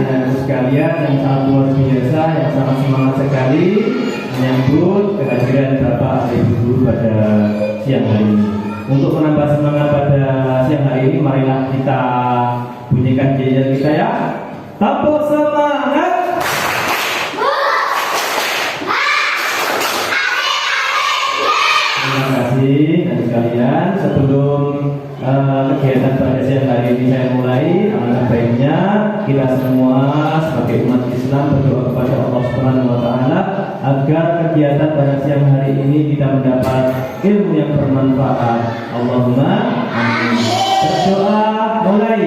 anak sekalian yang sangat luar biasa, yang sangat semangat sekali menyambut kehadiran Bapak dan Ibu Guru pada siang hari ini. Untuk menambah semangat pada siang hari ini, marilah kita bunyikan yel kita ya. Tepuk semangat. Terima kasih anak sekalian. Sebelum kegiatan pada siang hari ini saya mulai, alangkah baiknya kita semua sebagai umat Islam berdoa kepada Allah Subhanahu wa taala agar kegiatan pada siang hari ini kita mendapat ilmu yang bermanfaat. Allahumma amin. Berdoa mulai.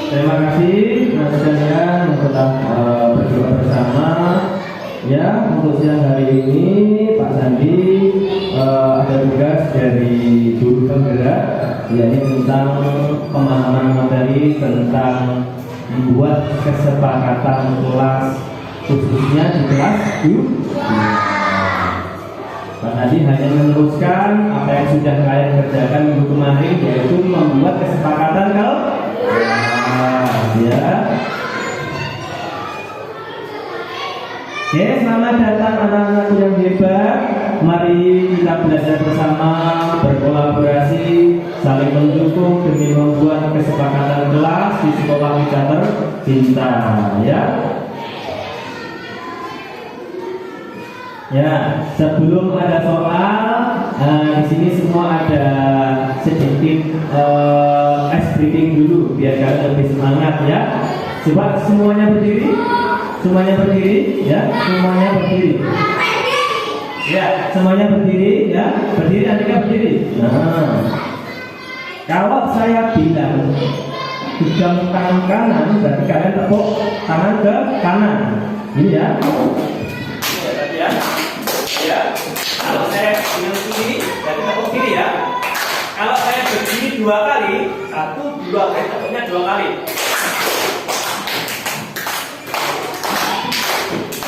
Terima kasih sekalian telah berdoa bersama. Ya, untuk siang hari ini Pak Sandi ada tugas dari guru penggerak, yakni tentang pemahaman materi tentang membuat kesepakatan kelas, khususnya di kelas 2. Pak Sandi hanya meneruskan apa yang sudah kalian kerjakan minggu kemarin, yaitu membuat kesepakatan kelas. Ya. Oke, selamat datang anak-anakku yang hebat. Mari kita belajar bersama, berkolaborasi, saling mendukung demi membuat kesepakatan kelas di sekolah kita tercinta. Ya. Ya, sebelum ada soal, di sini semua ada sedikit ice breaking dulu biar kalian lebih semangat ya. Coba semuanya berdiri, ya, semuanya berdiri. Ya, semuanya berdiri ya, berdiri, Andika berdiri. Nah, kalau saya bilang pegang tangan kanan, berarti kalian tepuk tangan ke kanan. Ini ya. Ya, kalau saya bilang kiri, jadi tepuk kiri ya. Kalau saya berdiri 2 kali, 1, 2, tepuknya 2 kali.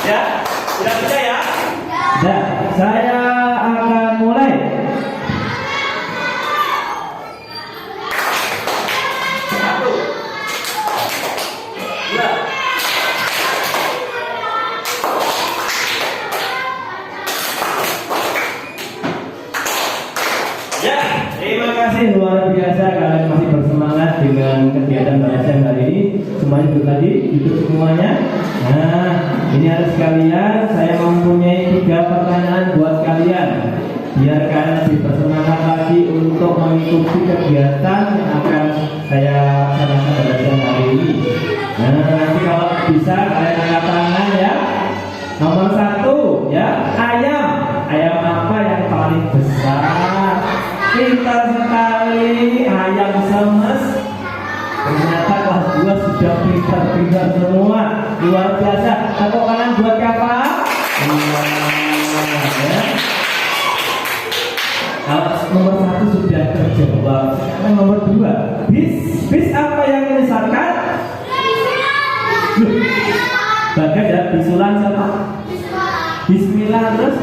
Ya, sudah bisa ya? Ya, saya akan mulai. Terima kasih, luar biasa kalian masih bersemangat dengan kegiatan pada siang hari ini. Semuanya duduk tadi, duduk semuanya. Nah, ini harus sekalian, saya mempunyai 3 pertanyaan buat kalian, biar kalian lebih bersemangat lagi untuk mengikuti kegiatan yang akan saya laksanakan pada siang hari ini. Nah, nanti kalau bisa kalian angkat tangan ya. Nomor 1 ya, ayam apa yang paling besar? Pintar sekali, ayam semes. Ternyata kelas 2 sudah pintar semua. Luar biasa. Tepuk kanan buat siapa? Ya. Kalau nomor 1 sudah terjawab, sekarang nomor 2. Bis apa yang menyesatkan? Bagas ya, bisulan siapa? Bismillah, terus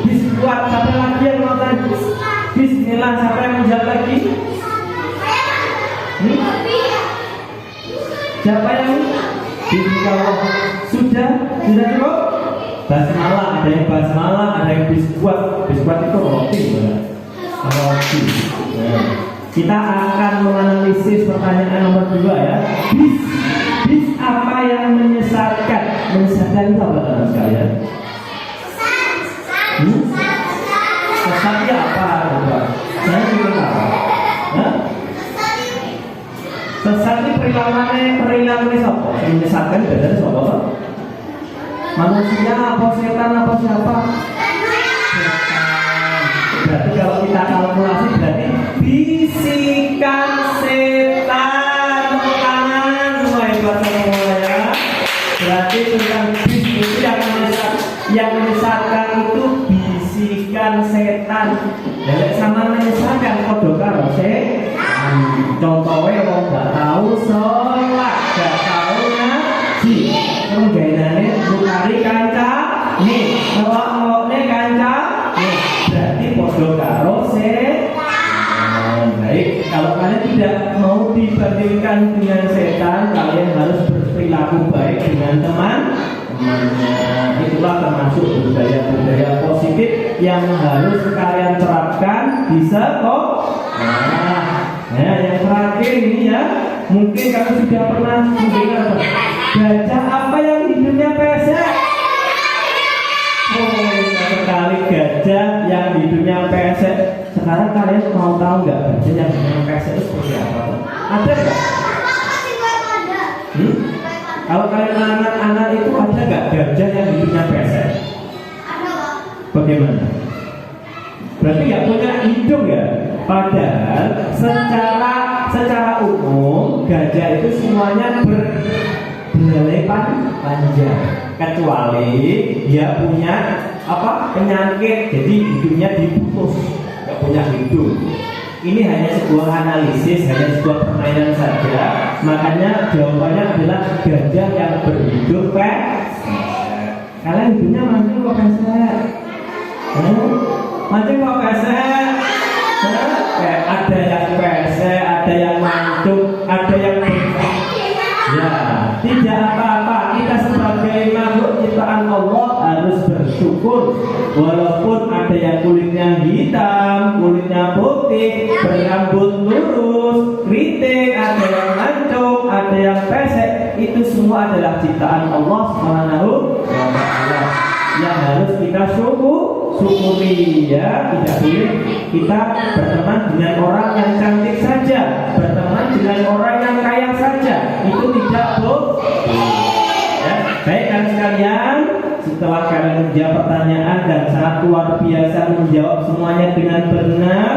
biskuat, siapa lagi yang makan? Bismillah, siapa yang menjawab lagi? Siapa yang Bismillah? Sudah cukup? Basmalah, ada yang basmalah, ada yang biskuat. Biskuat itu roti ya? Roti. Nah, kita akan menganalisis pertanyaan nomor 2 ya. bis apa yang menyesatkan? Menyesatkan itu apa teman sekalian? Sesat itu apa? Saya juga tahu. Hah? Sesat itu perilaku siapa? Menyesatkan dari siapa? Manusia apa setan apa siapa? Berarti kalau kita kalkulasi berarti bisikan setan. Tangan semua hebat semua ya. Berarti tentang bis itu yang menyesatkan itu bisikan setan. Dan sama menyesatkan kode karo setan. Contohnya mau nggak tahu sholat, nggak tahu ngaji, terus gainane mutari kanca nih, ngelok-ngeloknya kanca nih, berarti kode karo setan. Baik, kalau kalian tidak mau dibandingkan dengan setan, kalian harus berperilaku baik dengan teman-temannya. Itulah termasuk budaya-budaya positif yang harus kalian terapkan di sekolah. Nah, yang terakhir ini ya, mungkin kamu sudah pernah mendengar gajah apa yang hidungnya pesek? Oh, sekali gajah yang hidungnya pesek. Sekarang kalian mau tahu nggak gajah yang hidungnya pesek itu seperti apa? Ada nggak? Kalau kalian anak-anak itu ada nggak gajah yang hidungnya pesek? Bagaimana? Berarti nggak punya hidung ya? Padahal secara umum gajah itu semuanya berbelalai panjang, kecuali dia punya penyakit, jadi hidungnya diputus, nggak punya hidung. Ini hanya sebuah analisis, hanya sebuah permainan saja. Makanya jawabannya adalah gajah yang berhidung pesek. Kalian hidungnya mancing kok pesek? Mancing kok pesek? Ada yang pesek, ada yang mancung, ada yang ya, tidak apa-apa. Kita sebagai makhluk ciptaan Allah harus bersyukur. Walaupun ada yang kulitnya hitam, kulitnya putih, berambut lurus, keriting, ada yang mancung, ada yang pesek, itu semua adalah ciptaan Allah Subhanahu wa Ta'ala yang harus kita syukuri ya. Tidak boleh kita berteman dengan orang yang cantik saja, berteman dengan orang yang kaya saja, itu tidak boleh ya. Baik kan sekalian, setelah kalian menjawab pertanyaan dan sangat luar biasa menjawab semuanya dengan benar,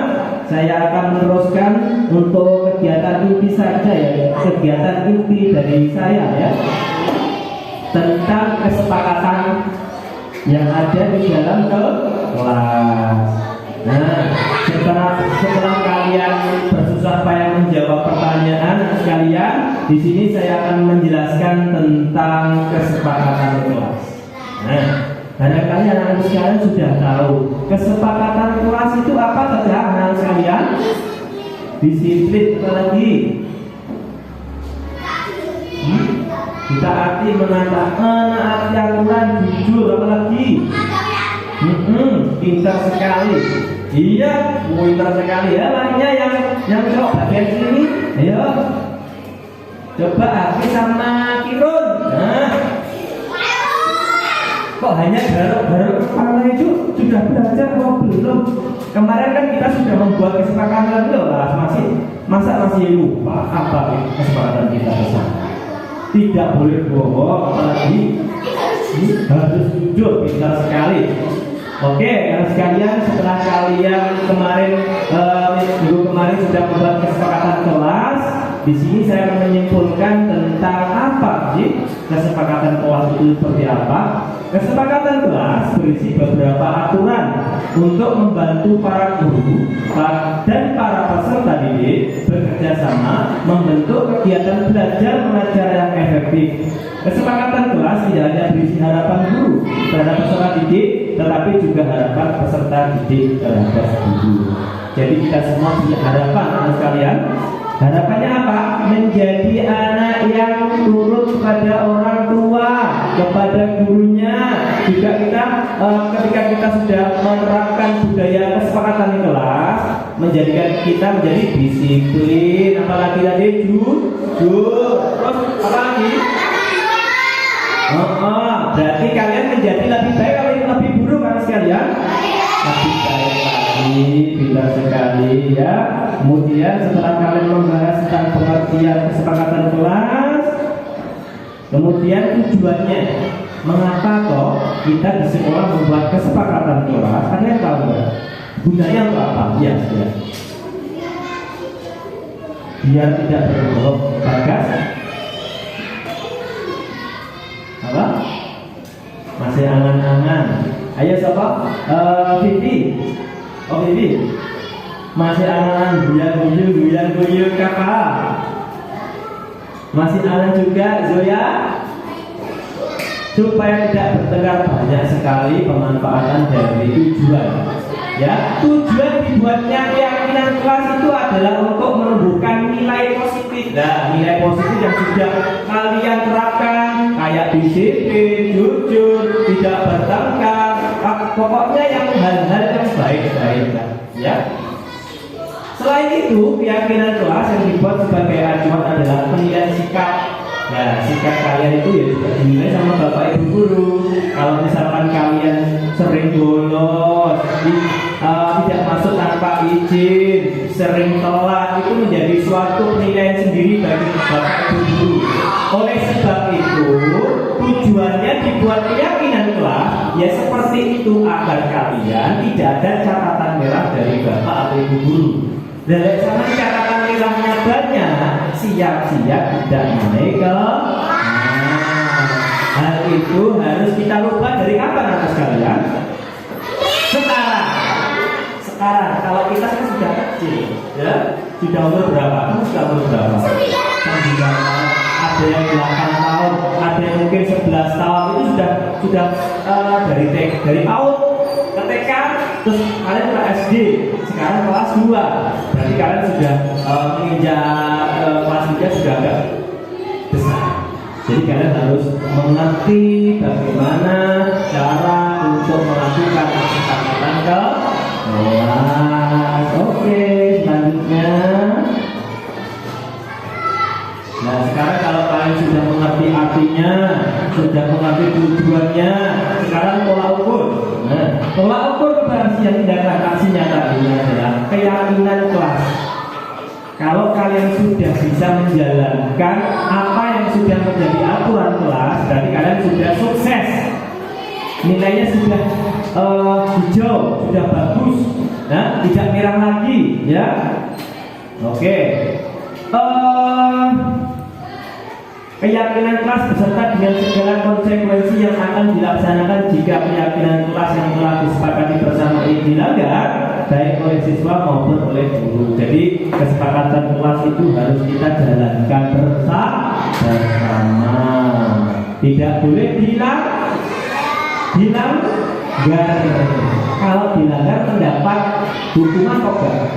saya akan meneruskan untuk kegiatan inti saja ya, kegiatan inti dari saya ya, tentang kesepakatan yang ada di dalam kelas. Nah, setelah kalian bersusah payah menjawab pertanyaan sekalian, di sini saya akan menjelaskan tentang kesepakatan kelas. Nah, barangkali anak-anak sekalian sudah tahu kesepakatan kelas itu apa saja anak-anak sekalian? Disiplin apa lagi? Kita arti menaati aturan, jujur, apa lagi? Pintar sekali. Iya, pintar sekali ya. Lainnya yang coba bagian sini, ayo. Coba Aki sama Kirun. Nah, kok hanya garuk-garuk kepala itu sudah belajar kok belum? Kemarin kan kita sudah membuat kesepakatan loh, masa masih lupa apa kesepakatan kita bersama? Tidak boleh bohong, apalagi harus jujur, pintar sekali. Oke, sekalian, setelah kalian minggu kemarin sudah membuat kesepakatan kelas, di sini saya akan menyimpulkan tentang apa sih kesepakatan kelas itu seperti apa. Kesepakatan kelas berisi beberapa aturan untuk membantu para guru dan para peserta didik bekerja sama membentuk kegiatan belajar mengajar yang efektif. Kesepakatan kelas tidak hanya berisi harapan guru terhadap peserta didik, tetapi juga harapan peserta didik terhadap guru. Jadi kita semua punya harapan, anak sekalian. Harapannya apa? Menjadi anak yang turut kepada orang tua, kepada gurunya. Juga kita ketika kita sudah menerapkan budaya kesepakatan di kelas, menjadikan kita menjadi disiplin, apalagi tadi jujur. Terus Apa lagi? Berarti kalian menjadi lebih baik atau lebih buruk kan sekalian? Lebih baik lagi, pintar sekali ya. Kemudian setelah kalian membahas tentang pengertian kesepakatan kelas, kemudian tujuannya, mengapa kok kita di sekolah membuat kesepakatan kelas? Ada yang tahu nggak? Gunanya untuk apa? Ya. Biar tidak berbohong. Bagas? Apa? Masih angan-angan. Ayo siapa? Vivi. Oh Vivi. Masih angan-angan guyan-guyu kakak. Masih angan juga Zoya. Supaya tidak bertengkar banyak sekali pemanfaatan dari tujuan. Ya, tujuan dibuatnya keyakinan kelas itu adalah untuk menumbuhkan nilai positif. Nah, nilai positif yang sudah kalian terapkan kayak disiplin, jujur, tidak bertengkar, pokoknya yang hal-hal yang baik-baik, ya. Selain itu, keyakinan kelas yang dibuat sebagai acuan adalah penilaian sikap. Nah, sikap kalian itu ya juga dinilai sama bapak ibu guru. Kalau misalkan kalian sering bolos, tidak masuk tanpa izin, sering telat, itu menjadi suatu penilaian sendiri bagi bapak ibu guru. Oleh sebab itu, tujuannya dibuat keyakinan kelas ya seperti itu, agar kalian tidak ada catatan merah dari bapak atau ibu guru. Dari sana catatan merahnya banyak, siap-siap tidak naik ke. Hal itu harus kita lupa dari kapan atas kalian? Sekarang kalau kita kan sudah kecil, ya sudah umur berapa? Kamu sudah umur berapa? 9 tahun, ada yang 8 tahun, ada yang mungkin 11 tahun, itu sudah dari PAUD ke TK, terus kalian ke SD, sekarang kelas 2, berarti kalian sudah menginjak kelas 3 sudah agak besar. Jadi kalian harus mengerti bagaimana cara untuk melakukan kesepakatan kelas. Oke, selanjutnya. Nah, sekarang kalau kalian sudah mengerti artinya, sudah mengerti tujuannya, sekarang tolak ukur. Nah, tolak ukur keberhasilan tindakan aksi nyata ini adalah keyakinan kelas. Kalau kalian sudah bisa menjalankan apa yang sudah menjadi aturan kelas, berarti kalian sudah sukses. Nilainya sudah hijau, sudah bagus, nah, tidak merah lagi, ya. Oke. Keyakinan kelas beserta dengan segala konsekuensi yang akan dilaksanakan jika keyakinan kelas yang telah disepakati bersama ini dilanggar, baik oleh siswa maupun oleh guru. Jadi kesepakatan kelas itu harus kita jalankan bersama. Tidak boleh dilanggar. Kalau dilanggar mendapat hukuman kok enggak?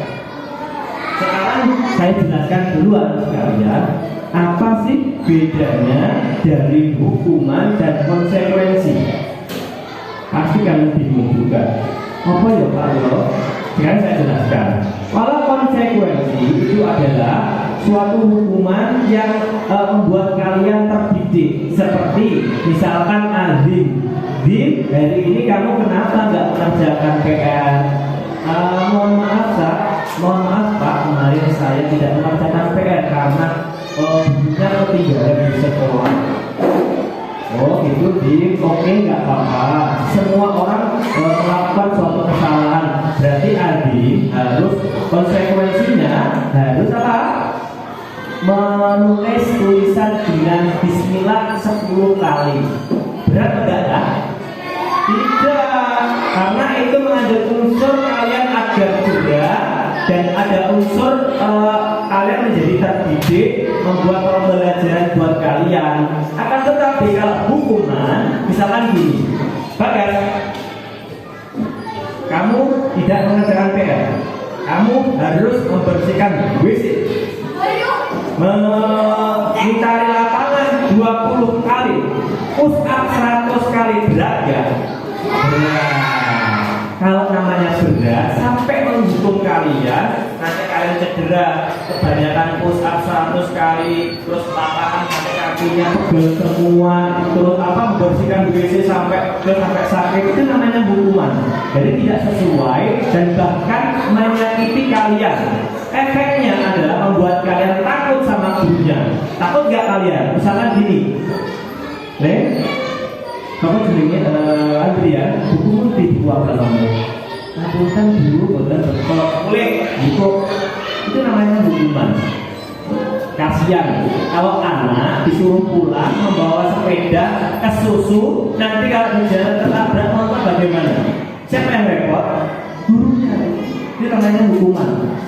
Sekarang saya jelaskan dulu sekalian, apa sih bedanya dari hukuman dan konsekuensi? Pasti kalian bingung juga. Apa ya Pak Yo? Sekarang saya jelaskan. Kalau konsekuensi itu adalah suatu hukuman yang membuat kalian terdidik. Seperti misalkan Azim, hari ini kamu kenapa nggak mengerjakan PR? Mohon maaf Pak, kemarin saya tidak mengerjakan PR karena bukunya ketinggalan di sekolah. Oh itu oke, nggak apa-apa. Semua orang melakukan suatu kesalahan. Berarti Adi harus konsekuensinya harus apa? Menulis tulisan dengan Bismillah 10 kali. Berat enggak ya? Tidak, karena itu mengandung unsur kalian agar juga, dan ada unsur kalian menjadi terdidik, membuat pembelajaran buat kalian. Akan tetapi kalau hukuman, misalkan gini, Bagas, kamu tidak mengerjakan PR, kamu harus membersihkan WC, mengitari lapangan 20 kali, push up 100 kali, berat ya? kalau namanya berat sampai menghukum kalian, nanti kalian cedera, kebanyakan push up 100 kali, terus lapangan sampai kakinya pegel semua, terus membersihkan WC sampai sakit, itu namanya hukuman. Jadi tidak sesuai dan bahkan menyakiti kalian. Efeknya adalah membuat kalian takut sama gurunya. Takut gak kalian? Misalnya gini, kamu jenenge Andrea, bukumu dibuat kamu. Lakukan dulu, boten kalau boleh buku itu namanya hukuman. Kasihan kalau anak disuruh pulang membawa sepeda ke susu, nanti kalau di jalan tertabrak motor bagaimana? Siapa yang repot? Gurunya. Itu namanya hukuman.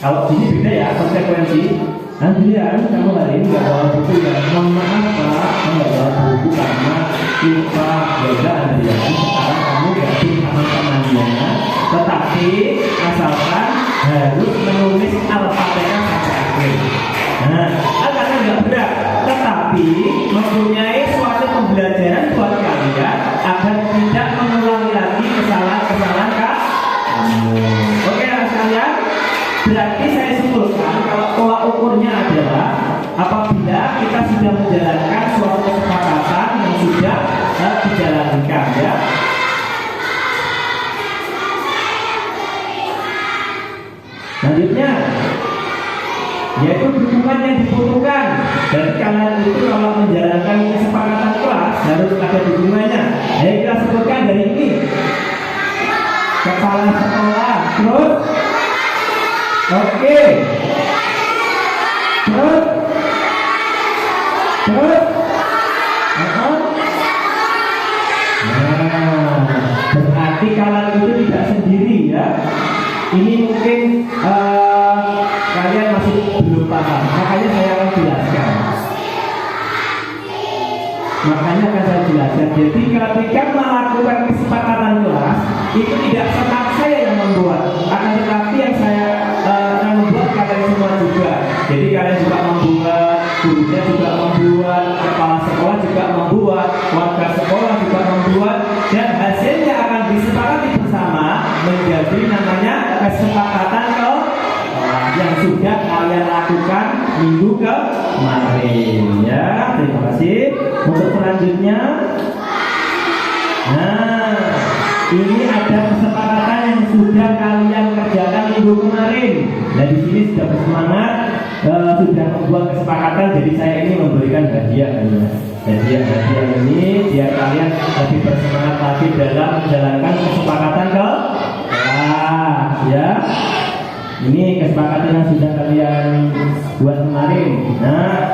Kalau ini beda ya konsekuensi. Andrea, kamu hari ini nggak bawa buku ya? Mohon maaf Pak, kamu nggak bawa buku karena lupa. Beda Andrea, sekarang kamu ganti teman-temannya, tetapi asalkan harus menulis Al-Fatihah sampai akhir. Nah, karena nggak berat, tetapi mempunyai suatu pembelajaran buat kalian agar tidak mengulangi lagi kesalahan-kesalahan kamu. Oke sekalian? Berarti saya simpulkan kalau tolak ukurnya adalah apabila kita sudah menjalankan suatu kesepakatan yang sudah dijalankan ya. Selanjutnya yaitu dukungan yang dibutuhkan. Dan kalian itu kalau menjalankan kesepakatan kelas harus ada dukungannya. Kita sebutkan dari ini kepala sekolah, terus oke. Terus berarti kalian itu tidak sendiri ya. Ini mungkin kalian masih belum paham, makanya saya akan jelaskan. Jadi ketika melakukan kesepakatan kelas itu tidak semata saya yang membuat, akan tetapi yang saya akan membuat kalian semua juga. Jadi kalian juga membuat, gurunya juga membuat, kepala sekolah juga membuat, warga sekolah juga membuat, dan hasilnya akan disepakati bersama menjadi namanya kesepakatan yang sudah kalian lakukan minggu kemarin ya. Terima kasih. Untuk selanjutnya, nah ini ada kesepakatan yang sudah kalian kerjakan minggu kemarin. Nah di sini sudah bersemangat, sudah membuat kesepakatan. Jadi saya ini memberikan hadiah ini biar kalian lebih bersemangat lagi dalam menjalankan kesepakatan ya. Ini kesepakatan yang sudah kalian buat kemarin. Nah,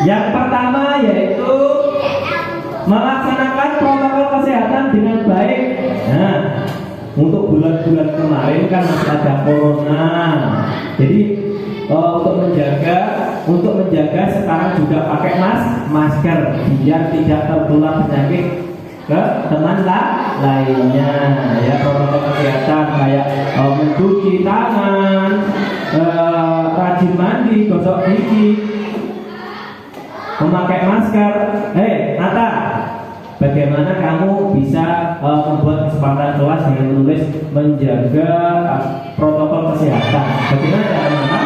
yang pertama yaitu melaksanakan protokol kesehatan dengan baik. Nah, untuk bulan-bulan kemarin kan masih ada corona. Jadi untuk menjaga sekarang juga pakai masker biar tidak tertular penyakit ke teman lainnya ya. Protokol kesehatan kayak mencuci tangan, rajin mandi, gosok gigi, memakai masker. Nata, bagaimana kamu bisa membuat kesepakatan kelas dengan menulis menjaga protokol kesehatan? Bagaimana caranya, Nata?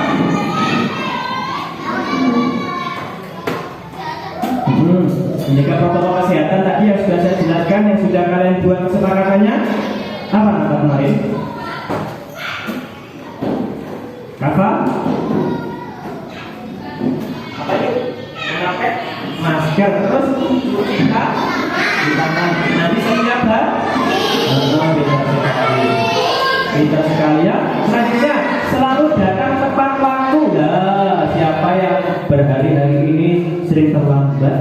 Menjaga protokol kesehatan tadi yang sudah saya jelaskan, yang sudah kalian buat kesepakatannya apa kata kemarin? Apa itu? Memakai masker, terus kita nanti saya lihat pintar sekali ya. Selanjutnya selalu datang tepat waktu. Siapa yang berhari-hari ini sering terlambat?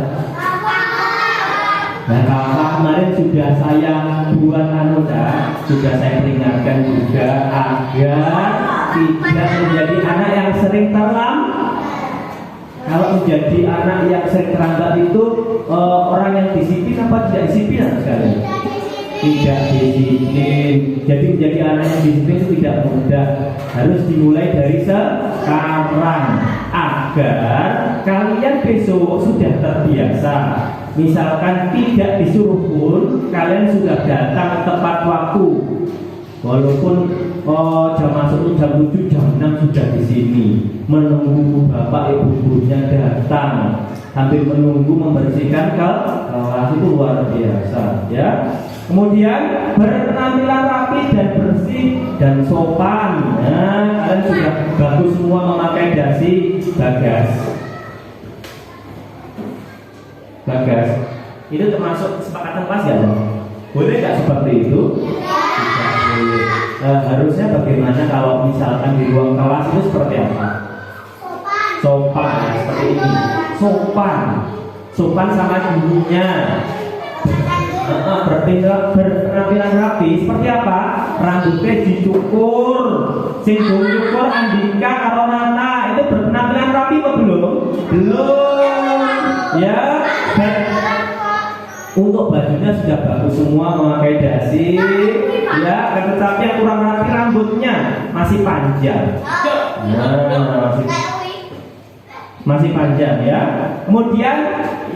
Nah, kalau kemarin sudah saya buat sudah saya peringatkan juga agar tidak menjadi anak yang sering terlambat. Kalau menjadi anak yang sering terlambat itu orang yang disiplin apa tidak disiplin sekali? Tidak disiplin. Jadi menjadi anak yang disiplin itu tidak mudah. Harus dimulai dari sekarang agar kalian besok sudah terbiasa. Misalkan tidak disuruh pun kalian sudah datang tepat waktu. Walaupun jam masuk jam 7, jam 6 sudah di sini menunggu bapak ibu gurunya datang, hampir menunggu membersihkan kelas, itu luar biasa ya. Kemudian berpenampilan rapi dan bersih dan sopan. Nah, kalian sudah bagus semua memakai dasi Bagas. Bagas, itu termasuk kesepakatan kelas ya? Boleh nggak seperti itu? Harusnya bagaimana kalau misalkan di ruang kelas itu seperti apa? Sopan ya, seperti ini. Sopan sama gurunya. Berpenampilan rapi seperti apa? Rambutnya dicukur, singgung cukur Andika atau Nana, itu berpenampilan rapi apa belum? Belum. Ya. Dan untuk bajunya sudah bagus semua memakai dasi, ya. Tetapi yang kurang rapi rambutnya masih panjang. Nah, masih panjang ya. Kemudian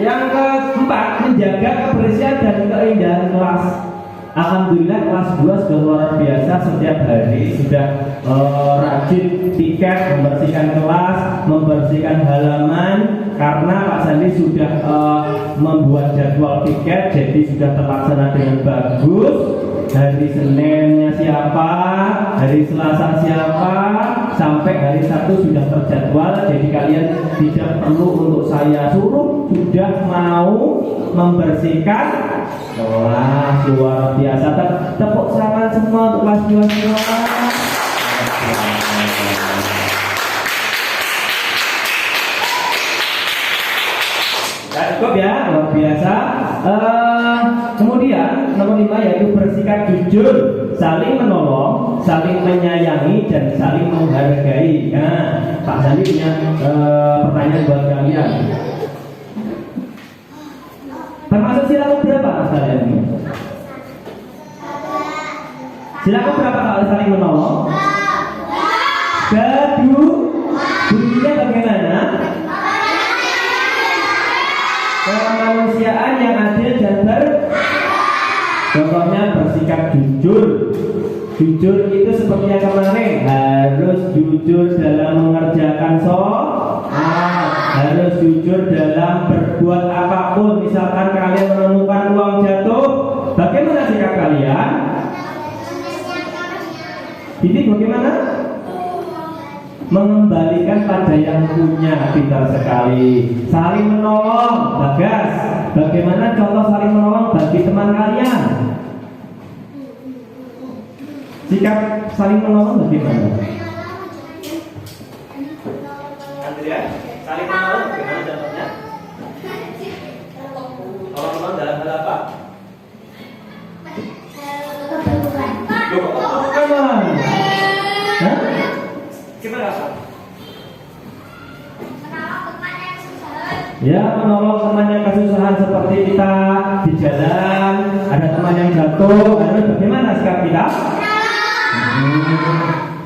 yang keempat, menjaga kebersihan dan keindahan kelas. Alhamdulillah kelas 2 sudah luar biasa, setiap hari sudah rajin piket, membersihkan kelas, membersihkan halaman, karena Pak Sandi sudah membuat jadwal piket, jadi sudah terlaksana dengan bagus. Hari Seninnya siapa, hari Selasa siapa, sampai hari Sabtu sudah terjadwal. Jadi kalian tidak perlu untuk saya suruh, sudah mau membersihkan kelas. Luar biasa. Tepuk tangan semua untuk kelas 2 semua. Cukup ya, luar biasa. Kemudian nomor 5 yaitu bersikap jujur, saling menolong, saling menyayangi, dan saling menghargai. Nah, Pak Sandi punya pertanyaan buat kalian. Termasuk silaku berapa Mas kalian ini? Silaku berapa kalau saling menolong? Bunyinya bagaimana? Kemanusiaan yang adil dan contohnya bersikap jujur. Jujur itu seperti yang kemarin, harus jujur dalam mengerjakan soal, harus jujur dalam berbuat apapun. Misalkan kalian menemukan uang jatuh, bagaimana sikap kalian? Jadi bagaimana? Mengembalikan pada yang punya, pintar sekali. Saling menolong, Bagas. Bagaimana contoh saling menolong bagi teman kalian? Sikap saling menolong bagaimana? Andrea, saling menolong bagaimana contohnya? Tolong dalam hal apa? Hah? Gimana apa? Ya, menolong teman yang kesusahan, seperti kita di jalan ada teman yang jatuh, harus bagaimana sikap kita?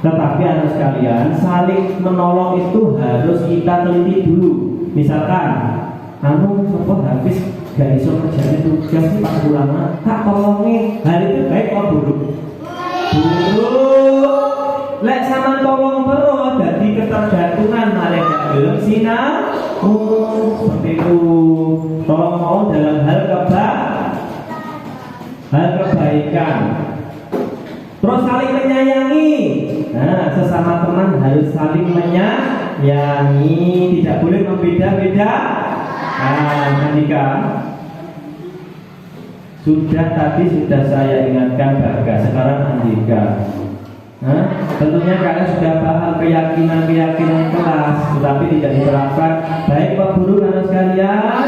Tetapi anak sekalian, saling menolong itu harus kita teliti dulu. Misalkan, kamu habis gak iso kerjaan tugas Pak Ulama, tak tolongin. Hal itu baik atau buruk? Buruk. Lek sama tolong terus, jadi ketergantungan malah gak gelem sinau. Seperti itu. Tolong dalam hal kebaikan. Terus saling menyayangi. Nah, sesama teman harus saling menyayangi, tidak boleh membeda-beda. Andika, sudah saya ingatkan Bagas, sekarang Andika. Tentunya kalian sudah paham keyakinan kelas, tetapi tidak diterapkan. Baik Pak Guru dan sekalian.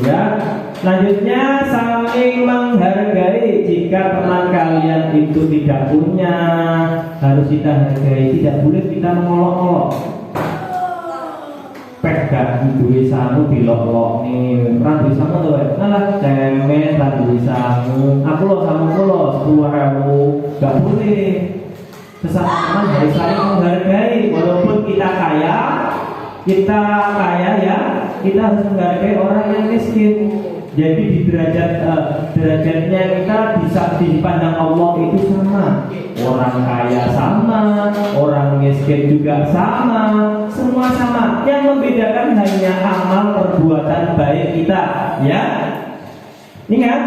Ya. Selanjutnya saling menghargai. Jika teman kalian itu tidak punya, harus kita hargai. Tidak boleh kita mengolok-olok. Gak duwe sangu dilok-lok nih, ra duwe sangu to, ngalah cemen ra duwe sangu. Aku lo sangu lo 10.000, gak boleh. Sesama teman harus saling menghargai, walaupun kita kaya ya, kita harus menghargai orang yang miskin. Jadi di derajatnya kita bisa dipandang Allah itu sama. Orang kaya sama, orang miskin juga sama, semua sama. Yang membedakan hanya amal perbuatan baik kita, ya. Ingat,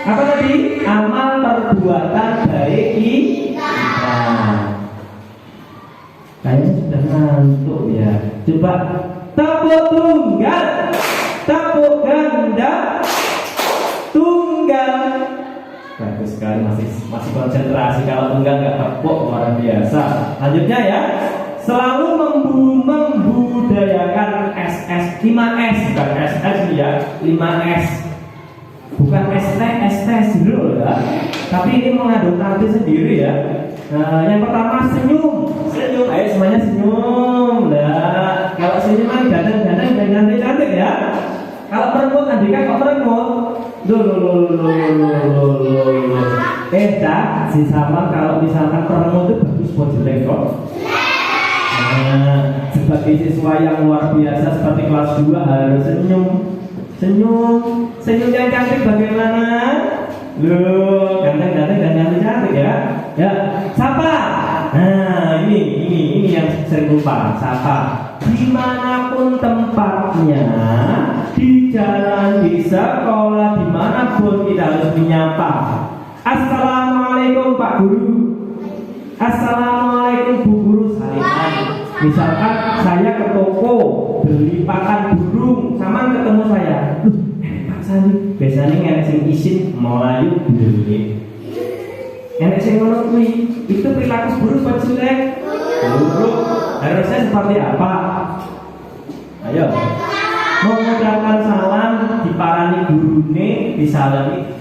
apa tadi? Amal perbuatan baik kita. Kayaknya sudah ngantuk ya. Coba tepuk tunggal, tepuk ganda, tunggal. Bagus sekali, masih konsentrasi. Kalau tunggal nggak tepuk luar biasa. Lanjutnya ya. Selalu membudayakan SS 5S, bukan SS ya, 5S. Bukan ST dulu ya. Tapi ini mengandung arti sendiri ya. Nah, yang pertama senyum. Ayo semuanya senyum. Nah, kalau senyuman ganteng-ganteng dan cantik ya. Kalau merengut, Andika kok merengut? Si sama kalau misalkan merengut itu bagus buat jelek kok. Nah, sebagai siswa yang luar biasa seperti kelas 2 harus senyum. Senyum yang cantik bagaimana? Loh, ganteng-ganteng dan cantik ya. Ya, sapa. Nah, ini yang sering lupa, sapa. Dimanapun tempatnya, di jalan, di sekolah, dimanapun kita harus menyapa. Assalamualaikum Pak Guru. Assalamualaikum Bu Guru. Salam. Misalkan saya ke toko beli pakan burung, sama ketemu saya. Pak Sandi, biasanya nggak sing isin Melayu beli. Enak sing ngono kuwi, itu perilaku buruk apa jelek? Buruk. Harusnya seperti apa? Ayo. Mengucapkan salam diparani gurune, disalami.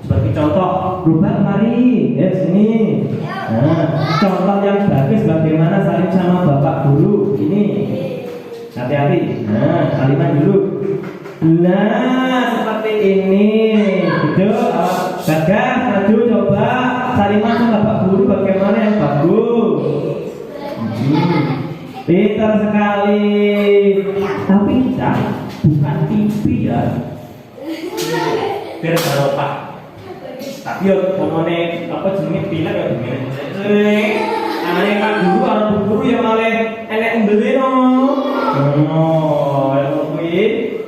Seperti contoh, rubah mari, sini. Nah, contoh yang bagus bagaimana saling sama bapak guru. Ini, hati-hati. Nah, saliman dulu. Nah, seperti ini. Gitu. Bagas, maju coba saliman sama bapak guru bagaimana yang bagus. Pintar sekali. Tapi kita bukan TV ya. Biar Pak. Tapi yo ngomongnya apa jenenge pilek ya jenenge. Anane Pak Guru karo Bu Guru ya malah enek mbele no. Kuwi.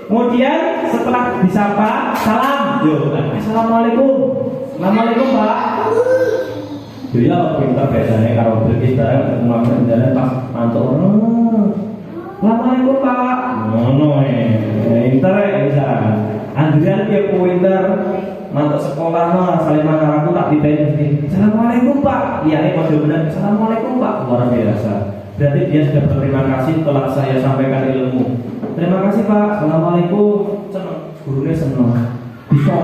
Kemudian setelah disapa, salam. Yo, assalamualaikum. Assalamualaikum, Pak. Jadi apa pintar biasanya kalau kita ketemu jalan pas mantuk. Assalamualaikum, Pak. Pintar ya bisa. Andrian dia pintar. Mantuk sekolah mah saliman aku tak ditanya mesti assalamualaikum Pak. Iya ini kode benar assalamualaikum Pak. Luar biasa. Berarti dia sudah berterima kasih telah saya sampaikan ilmu. Terima kasih Pak. Assalamualaikum. Senang. Gurunya senang. Bisa.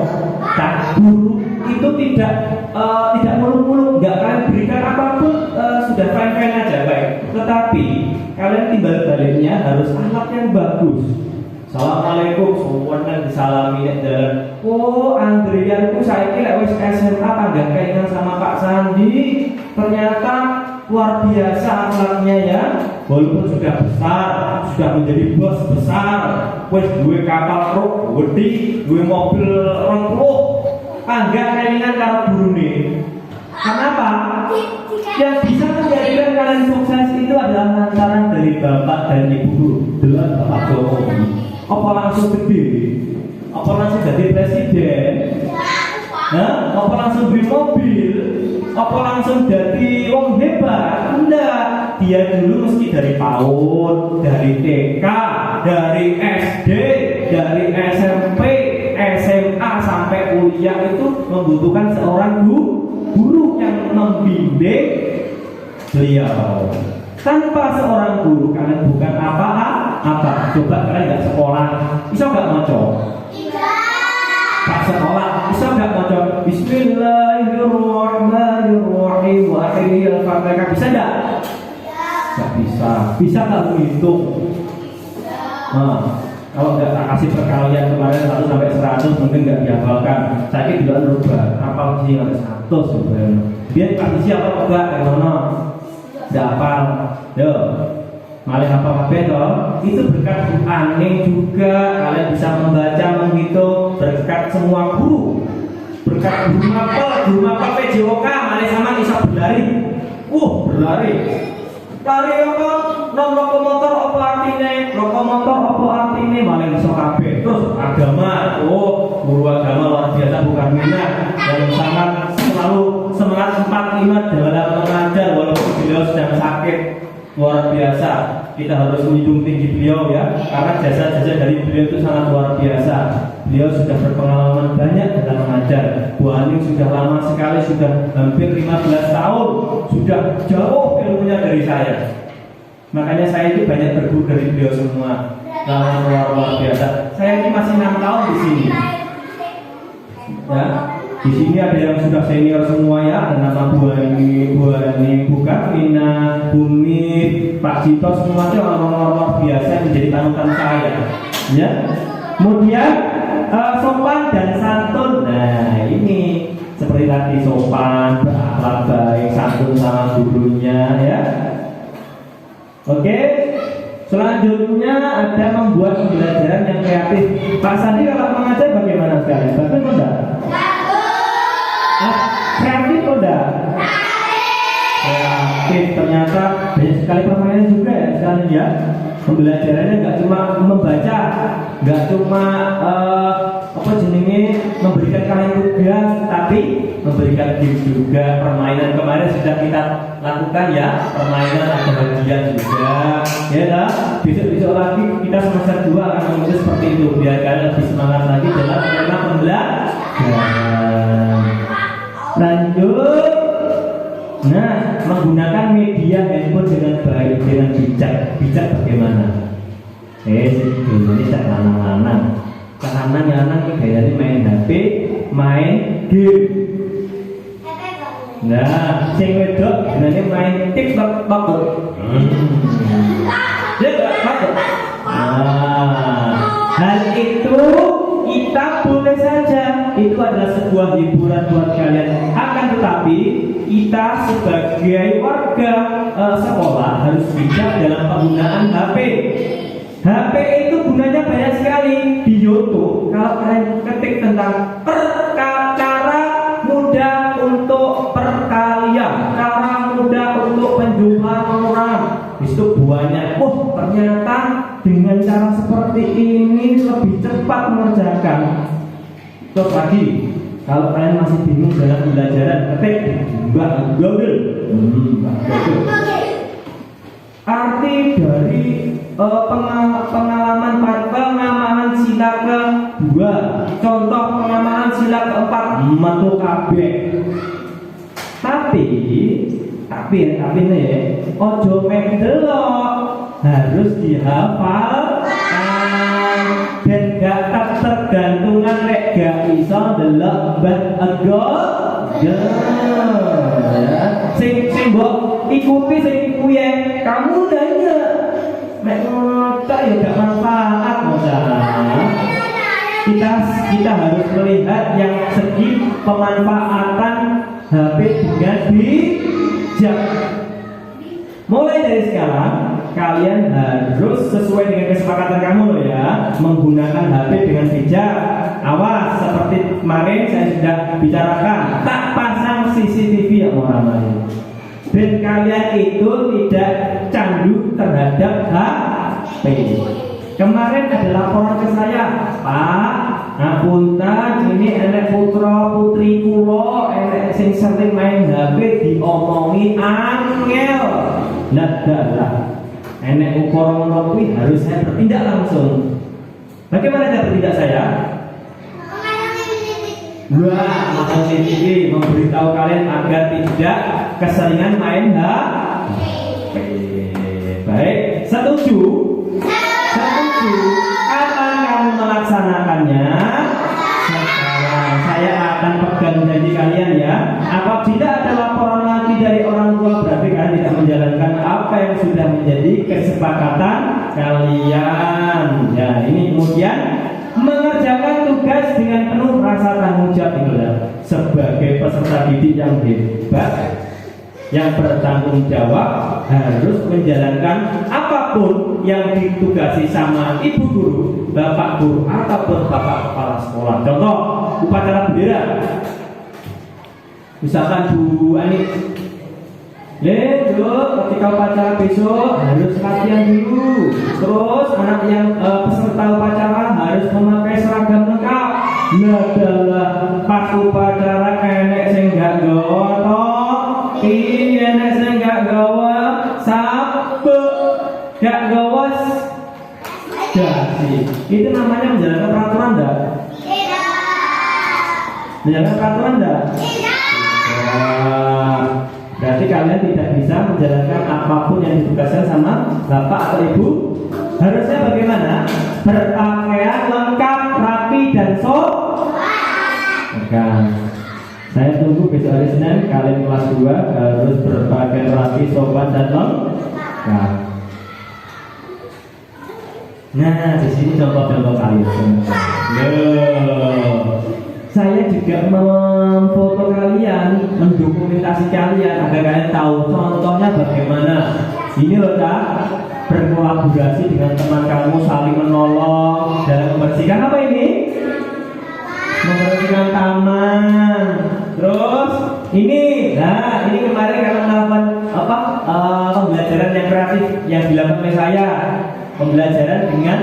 Tak guru itu tidak muluk-muluk. Nggak kalian berikan apapun sudah fine-fine aja baik. Tetapi kalian timbal baliknya harus akhlak yang bagus. Assalamualaikum, semuanya disalami nek jalan. Oh, Andrianku saiki lek wis SMA panggah keinginan sama Pak Sandi. Ternyata luar biasa akhlaknya ya. Walaupun sudah besar, sudah menjadi bos besar, wis duwe kapal truk gede, duwe mobil 20. Panggah keinginan karo gurune. Kenapa? Yang bisa menjadikan kalian sukses itu adalah lantaran dari bapak dan ibu dengan Bapak Jokowi. Apa langsung gede? Apa langsung jadi presiden? Nah, apa langsung beli mobil? Apa langsung jadi wong hebat? Enggak. Dia dulu mesti dari PAUD, dari TK, dari SD, dari SMP, SMA sampai kuliah itu membutuhkan seorang guru yang membimbing beliau. Tanpa seorang guru kalian bukan apa-apa. Coba kalian nggak sekolah, bisa nggak maco? Tak sekolah, bisa nggak maco? Bismillahirrahmanirrahim. Al-Fatihah bisa nggak? Nggak bisa. Bisa nggak menghitung? Nah, kalau nggak tak kasih perkalian kemarin 1 sampai 100 mungkin nggak dihafalkan. Saya juga lupa. Hafal sih sampai 100 sebenarnya. Dia kasih siapa enggak? Yang mana? Hafal. Yo. malah apa toh, itu berkat Bu Aning juga kalian bisa membaca, menghitung, berkat semua guru, berkat guru mapel PJOK, malah sama bisa berlari, berlari. Lari apa? Non lokomotor apa artine? Lokomotor apa artine? Malah iso kabeh. Terus agama, guru agama luar biasa bukan minat yang sangat selalu semangat 45 dalam mengajar walaupun beliau sedang sakit luar biasa. Kita harus menjunjung tinggi beliau ya, karena jasa-jasa dari beliau itu sangat luar biasa. Beliau sudah berpengalaman banyak dalam mengajar. Bu Aning sudah lama sekali, sudah hampir 15 tahun, sudah jauh ilmunya dari saya. Makanya saya itu banyak berguru dari beliau semua. Luar biasa. Saya ini masih 6 tahun di sini. Ya, di sini ada yang sudah senior semua ya, ada nama Bu Ani, Bu Karina, Bumi, Pak Cito, semuanya orang-orang luar biasa yang menjadi panutan saya. Ya, kemudian sopan dan santun. Nah ini seperti tadi sopan, berakhlak baik, santun sama gurunya ya. Oke. Selanjutnya ada membuat pembelajaran yang kreatif. Pak Sandi kalau mengajar bagaimana sekalian? Bagus enggak? Kreatif enggak? Kreatif, ternyata banyak sekali permainan juga ya sekalian ya. Pembelajarannya nggak cuma membaca, nggak cuma memberikan kalian tugas, tapi memberikan game juga. Permainan kemarin sudah kita lakukan ya, permainan ada bagian juga ya dah. Besok lagi kita semester 2 akan mengikuti seperti itu biar kalian lebih semangat lagi dalam tema pembelajaran. Lanjut. Nah, menggunakan media handphone dengan baik, dengan bijak. Bijak bagaimana? Ini tak lanang-lanang. Lanang ini gayanya main HP, main game. Nah, sing wedok sebenarnya main TikTok. Hal itu kita boleh saja, itu adalah sebuah hiburan buat kalian. Akan tetapi kita sebagai warga sekolah harus bijak dalam penggunaan HP. HP itu gunanya banyak sekali. Di YouTube kalau kalian ketik tentang cara mudah untuk perkalian, cara mudah untuk penjumlahan orang, itu banyak. Ternyata dengan cara seperti ini lebih cepat mengerjakan. Terus lagi, kalau kalian masih bingung dalam pembelajaran, ketik Mbak Google. Arti dari pengamalan sila ke-2, contoh pengamalan sila ke-4 metu kabeh. Tapi nih, ojo mendelok, harus dihafalkan dan gak tergantungan lek gak iso delok mbah ya. Sing mbok ikuti sing kuye kamu nanya nek ngotak ya gak manfaat kita harus melihat yang segi pemanfaatan HP dengan bijak. Mulai dari sekarang kalian harus sesuai dengan kesepakatan kamu loh ya, menggunakan HP dengan bijak. Awas, seperti kemarin saya sudah bicarakan, tak pasang CCTV ya orang-orang. Dan kalian itu tidak candu terhadap HP. Kemarin ada laporan ke saya, Pak, ngapunten ini enek putra putri kula enek sing sering main HP diomongi angel. Lah, enek ukur ngono kuwi harus saya bertindak langsung. Bagaimana cara bertindak saya? Masang CCTV memberitahu kalian agar tidak keseringan main HP. Baik, setuju? Kapan kamu melaksanakannya? Sekarang saya akan pegang janji kalian ya. Apabila ada laporan lagi dari orang tua, berarti kalian tidak menjalankan apa yang sudah menjadi kesepakatan kalian. Ya, ini kemudian mengerjakan tugas dengan penuh rasa tanggung jawab itu ya. Sebagai peserta didik yang hebat, yang bertanggung jawab harus menjalankan apapun yang ditugasi sama ibu guru, bapak guru, ataupun bapak kepala sekolah. Contoh, upacara bendera. Misalkan Bu Ani, ketika upacara besok harus latihan dulu. Terus anak yang peserta upacara harus memakai seragam lengkap. Adalah pas upacara enek sing gak gawa toh, enek sing gak gawa sabuk, gak gawa dasi. Itu namanya menjalankan peraturan enggak? Menjalankan peraturan enggak? Berarti kalian tidak bisa menjalankan apapun yang ditugaskan sama bapak atau ibu. Harusnya bagaimana? Berpakaian lengkap, rapi dan sopan. Saya tunggu besok hari Senin kalian kelas 2 harus berpakaian rapi, sopan dan lengkap. Nah, di sini contoh-contoh kalian. Saya juga memfoto kalian, mendokumentasi kalian agar kalian tahu contohnya bagaimana. Ini loh Kak, berkolaborasi dengan teman kamu, saling menolong dalam membersihkan apa ini? Membersihkan taman. Terus ini, nah ini kemarin kalian melakukan apa? Pembelajaran yang kreatif yang dilakukan oleh saya. Pembelajaran dengan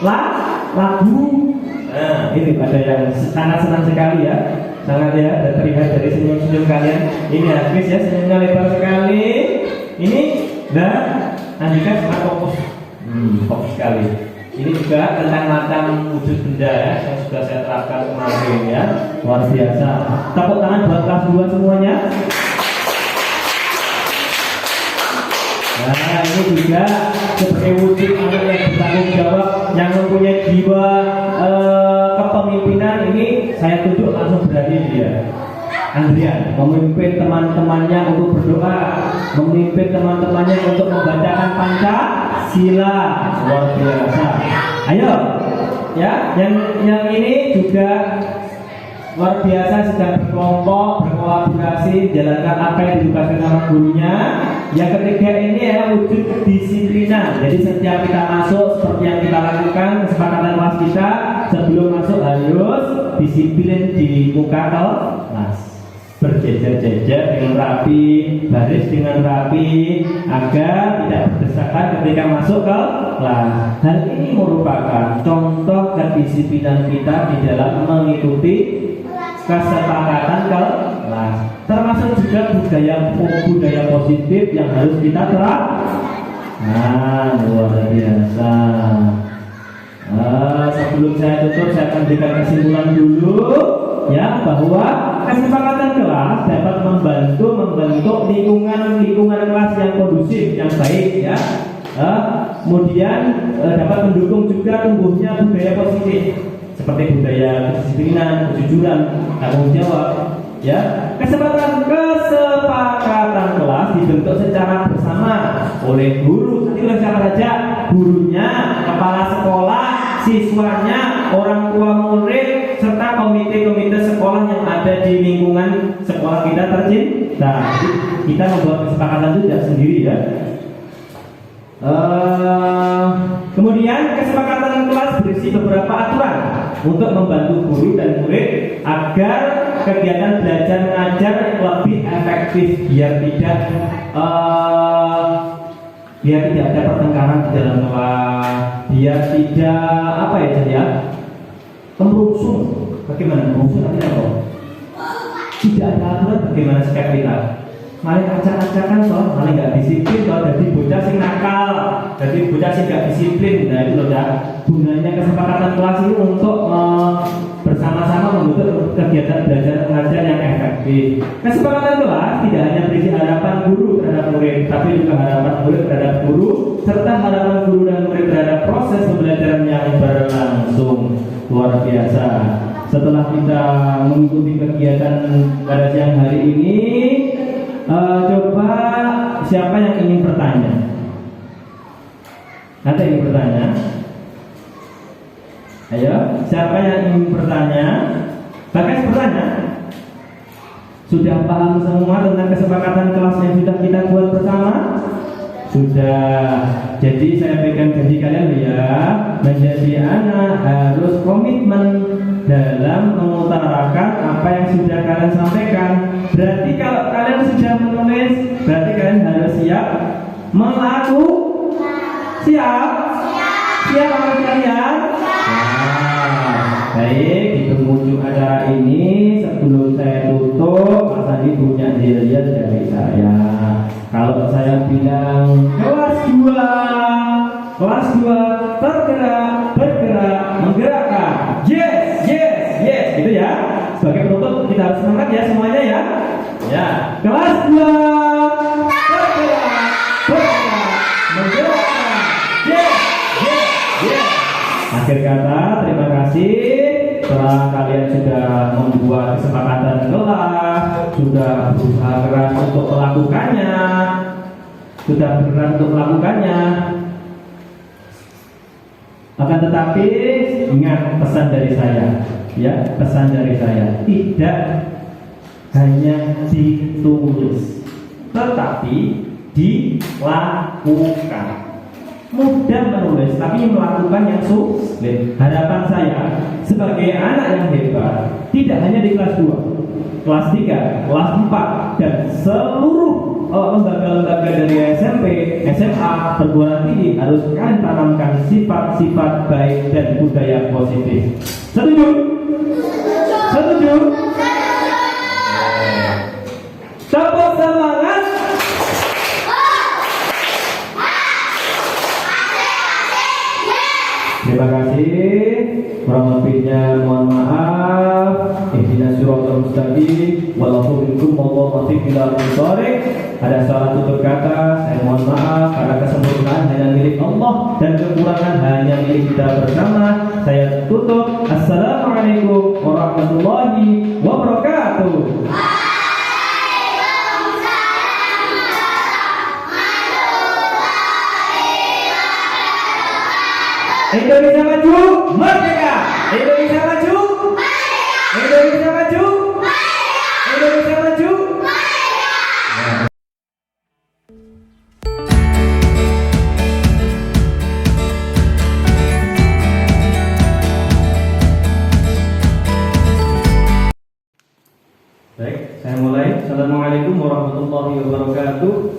lagu. Nah, ini ada yang sangat senang sekali ya, sangat ya, terlihat dari senyum-senyum kalian. Ini habis ya, senyumnya lebar sekali. Ini, dan Andika sangat fokus, fokus sekali. Ini juga tentang macam wujud benda ya, yang sudah saya terapkan kemarin ya, luar biasa. Tepuk tangan buat kelas 2 semuanya. Nah, ini juga sebagai wujud anak yang bertanggung jawab, yang mempunyai jiwa kepemimpinan. Ini saya tunjuk langsung berani dia, Andrian, memimpin teman-temannya untuk berdoa, memimpin teman-temannya untuk membacakan Pancasila. Luar biasa. Ayo, ya, yang ini juga luar biasa, sedang berkelompok, berkolaborasi, menjalankan apa yang ditugaskan sama gurunya. Yang ketiga ini ya, wujud kedisiplinan. Jadi setiap kita masuk, seperti yang kita lakukan, kesepakatan kelas kita, sebelum masuk harus disiplin di muka kelas, berjejer-jejer dengan rapi, baris dengan rapi, agar tidak berdesakan ketika masuk ke kelas. Hal ini merupakan contoh kedisiplinan kita di dalam mengikuti kesepakatan kelas, termasuk juga budaya positif yang harus kita terapkan. Nah, luar biasa. Sebelum saya tutup, saya akan berikan kesimpulan dulu ya, bahwa kesepakatan kelas dapat membantu membentuk lingkungan kelas yang kondusif, yang baik ya. Kemudian dapat mendukung juga tumbuhnya budaya positif seperti budaya kedisiplinan, kejujuran, tanggung jawab ya. Kesepakatan kelas dibentuk secara bersama oleh guru. Nanti oleh siapa saja? Gurunya, kepala sekolah, siswanya, orang tua murid, serta komite-komite sekolah yang ada di lingkungan sekolah kita tercinta. Kita membuat kesepakatan itu tidak sendiri ya. Kemudian kesepakatan kelas berisi beberapa aturan untuk membantu guru dan murid agar kegiatan belajar mengajar lebih efektif, biar tidak ada pertengkaran di dalam kelas, biar tidak kemerungsung. Bagaimana kemerungsung artinya apa? Tidak ada aturan bagaimana sikap kita. Malah acak-acakan soal, malah nggak disiplin, kalau jadi bocah sing nakal, jadi bocah sing nggak disiplin. Nah itu loh ya, gunanya kesepakatan kelas ini untuk bersama-sama membentuk kegiatan belajar mengajar yang efektif. Kesepakatan kelas tidak hanya berisi harapan guru terhadap murid, tapi juga harapan murid terhadap guru, serta harapan guru dan murid terhadap proses pembelajaran yang berlangsung. Luar biasa. Setelah kita mengikuti kegiatan pada siang hari ini, coba siapa yang ingin bertanya? Ada yang ingin bertanya? Ayo, siapa yang ingin bertanya? Bagas bertanya? Sudah paham semua tentang kesepakatan kelas yang sudah kita buat bersama? Sudah. Jadi saya pegang janji kalian ya, menjadi anak harus komitmen dalam mengutarakan apa yang sudah kalian sampaikan. Berarti kalau kalian sudah menulis, berarti kalian harus siap melakukan. Siap? Siap apa kalian? Baik, di penghujung acara ini sebelum saya tutup, Mas Andi punya hadiah dari saya. Kalau saya bilang kelas 2 bergerak, menggerakkan. Yes, gitu ya. Sebagai penutup kita harus semangat ya semuanya ya. Ya, kelas 2 bergerak, menggerakkan. Yes. Akhir kata, terima kasih setelah kalian sudah membuat kesepakatan kelas, sudah berusaha keras untuk melakukannya, sudah bergerak untuk melakukannya. Akan tetapi ingat pesan dari saya, ya, pesan dari saya tidak hanya ditulis, tetapi dilakukan. Mudah menulis, tapi melakukan yang sulit. Harapan saya sebagai anak yang hebat, tidak hanya di kelas 2, kelas 3, kelas 4, dan seluruh lembaga-lembaga dari SMP, SMA, perguruan tinggi harus kalian tanamkan sifat-sifat baik dan budaya positif. Setuju? Setuju? Tepuk semangat. Terima kasih. Kurang lebihnya mohon maaf. Ihdinas siratal mustaqim. Wallahu minkum wallahu ila al-thariq. Ada salah tutur kata, saya mohon maaf karena kesempurnaan hanya milik Allah dan kekurangan hanya milik kita bersama. Saya tutup. Assalamualaikum warahmatullahi wabarakatuh. Indonesia maju, merdeka! Indonesia maju, merdeka! Indonesia maju, merdeka! Indonesia maju, merdeka! Baik, saya mulai. Assalamualaikum warahmatullahi wabarakatuh.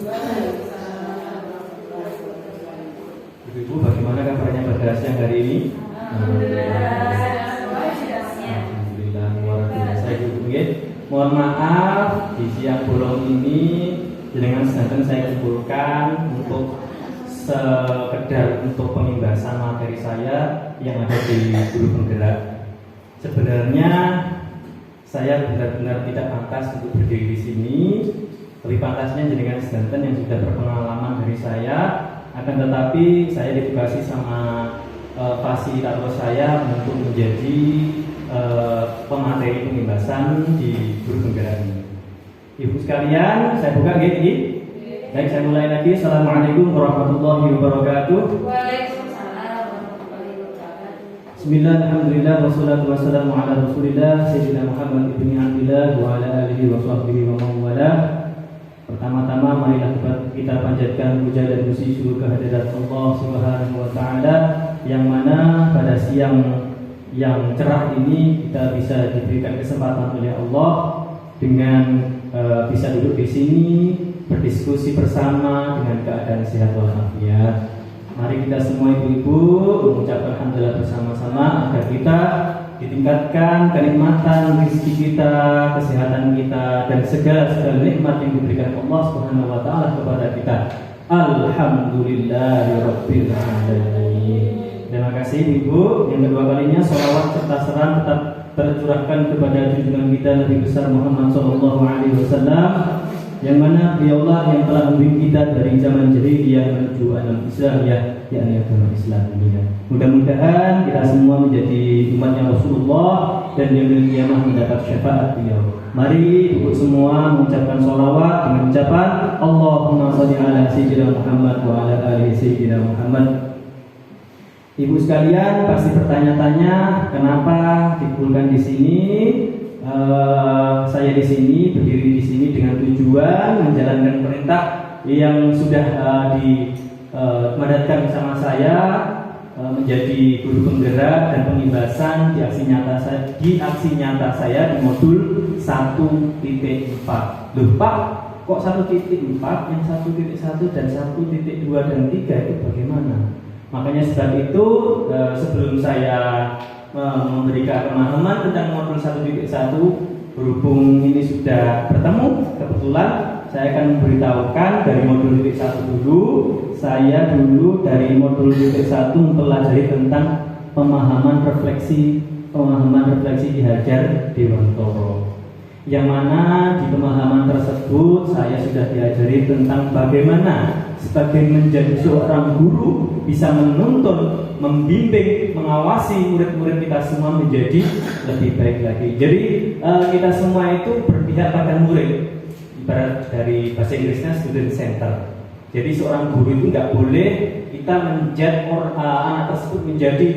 Ibu, bagaimana kabarnya pada siang hari ini? Alhamdulillah, luar biasa Ibu. Mohon maaf di siang bolong ini dengan sedang saya kumpulkan untuk sekedar untuk pengimbasan materi saya yang ada di Guru Penggerak. Sebenarnya saya benar-benar tidak pantas untuk berdiri di sini. Lebih pantasnya dengan sedang yang sudah berpengalaman dari saya. Akan tetapi saya ditugasi sama fasilitator saya untuk menjadi pemateri pengimbasan di Guru Penggerak ini. Ibu sekalian, saya buka gini. Baik, saya mulai lagi. Assalamualaikum warahmatullahi wabarakatuh. Waalaikumsalam warahmatullahi wabarakatuh. Bismillah, alhamdulillah, wassalatu wassalamu ala rasulillah Sayyidina Muhammad ibn Abdillah wa ala alihi wa sahbihi wa mawala. Pertama-tama marilah kita panjatkan puja dan puji syukur kehadirat Allah Subhanahu wa taala yang mana pada siang yang cerah ini kita bisa diberikan kesempatan oleh Allah dengan bisa duduk di sini berdiskusi bersama dengan keadaan sehat walafiat. Mari kita semua ibu-ibu mengucapkan alhamdulillah bersama-sama agar kita ditingkatkan kenikmatan rezeki kita, kesehatan kita, dan segala nikmat yang diberikan Allah Subhanahu wa taala kepada kita. Alhamdulillahirabbil alamin. Terima kasih Ibu. Yang kedua kalinya sholawat serta salam tetap tercurahkan kepada junjungan kita Nabi besar Muhammad sallallahu alaihi wasallam yang mana beliaulah yang telah membimbing kita dari zaman jahiliyah menuju alam Islam yakni agama Islam ini. Mudah-mudahan kita semua menjadi umatnya Rasulullah dan yaumil qiyamah mendapat syafaat beliau. Mari ibu semua mengucapkan sholawat dengan ucapan Allahumma sholli ala sayyidina Muhammad wa ala ali sayyidina Muhammad. Ibu sekalian pasti bertanya-tanya kenapa dikumpulkan di sini. saya di sini, berdiri di sini dengan tujuan menjalankan perintah yang sudah dimandatkan sama saya, menjadi guru penggerak dan pengibasan di aksi nyata saya di modul 1.4. Loh Pak, kok 1.4, yang 1.1 dan 1.2 dan 3 itu bagaimana? Makanya sebab itu sebelum saya memberikan pemahaman tentang modul 1.1, berhubung ini sudah bertemu, kebetulan saya akan memberitahukan dari modul 1 dulu. Saya dulu dari modul 1 mempelajari tentang pemahaman refleksi Ki Hajar Dewantoro. Yang mana di pemahaman tersebut saya sudah diajari tentang bagaimana sebagai menjadi seorang guru bisa menuntun, membimbing, mengawasi murid-murid kita semua menjadi lebih baik lagi. Jadi kita semua itu berpihak pada murid. Ibarat dari bahasa Inggrisnya student center. Jadi seorang guru itu nggak boleh kita menjat anak tersebut menjadi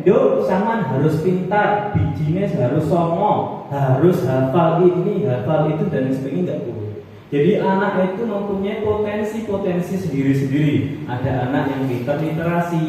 do saman harus pintar, bijinya harus songo, harus hafal ini, hafal itu dan sebagainya, nggak boleh. Jadi anak itu mempunyai potensi sendiri-sendiri. Ada anak yang pintar literasi,